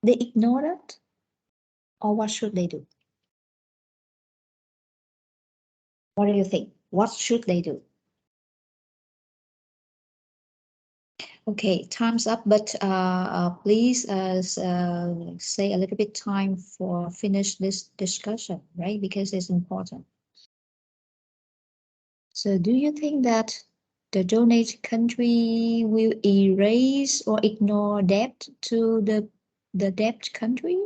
They ignore it? Or what should they do? What do you think? What should they do? Okay, time's up, but please say a little bit time for finish this discussion, right? Because it's important. So do you think that the donate country will erase or ignore debt to the debt country?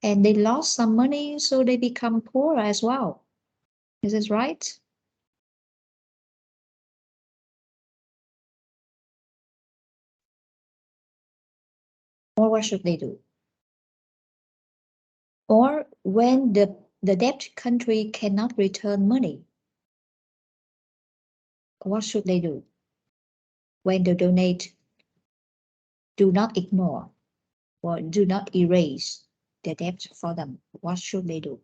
And they lost some money, so they become poor as well. Is this right? Or what should they do? Or when the debt country cannot return money, what should they do? When the donate do not ignore or do not erase the debt for them, what should they do?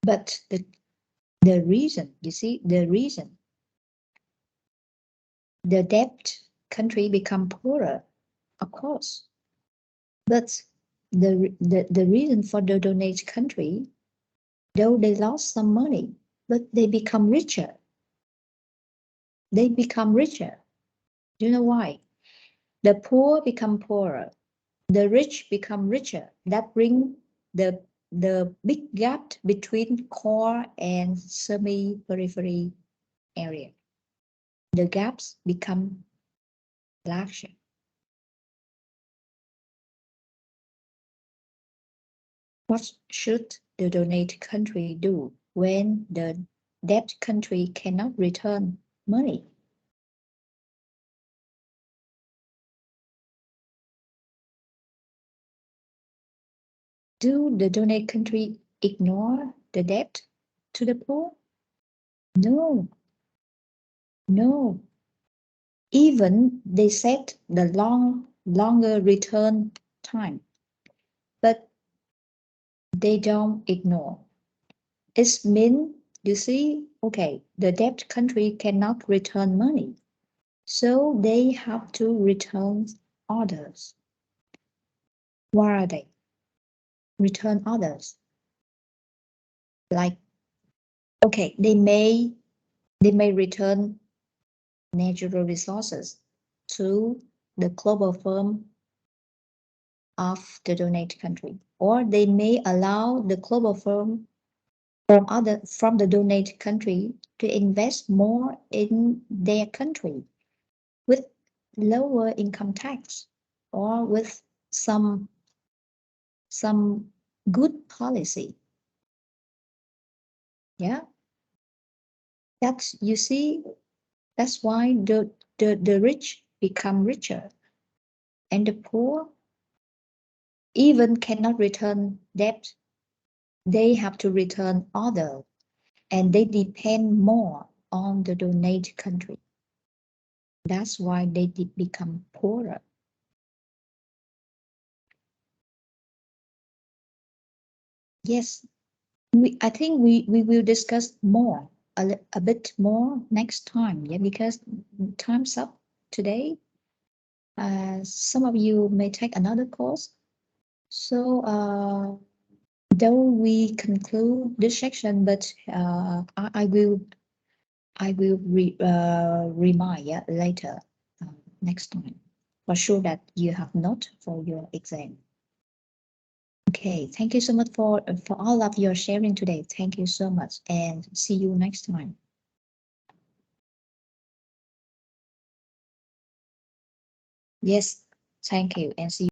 But the reason, you see, the reason the debt country become poorer, of course. But the reason for the donate country, though they lost some money, but they become richer. They become richer. Do you know why? The poor become poorer. The rich become richer. That brings the big gap between core and semi-periphery area. The gaps become larger. What should the donate country do when the debt country cannot return money? Do the donate country ignore the debt to the poor? No, no. Even they set the longer return time, but they don't ignore. It means, you see, okay, the debt country cannot return money, so they have to return others. What are they? Return others. Like, okay, they may return natural resources to the global firm of the donate country, or they may allow the global firm from the donate country to invest more in their country with lower income tax or with some good policy. Yeah, that's, you see, that's why the rich become richer and the poor even cannot return debt. They have to return other, and they depend more on the donate country. That's why they did become poorer. Yes, I think we will discuss more, a bit more next time. Yeah, because time's up today. Some of you may take another course. So though we conclude this section, but I will remind later next time for sure that you have note for your exam. Okay, thank you so much for all of your sharing today. Thank you so much, and see you next time. Yes, thank you, and see you.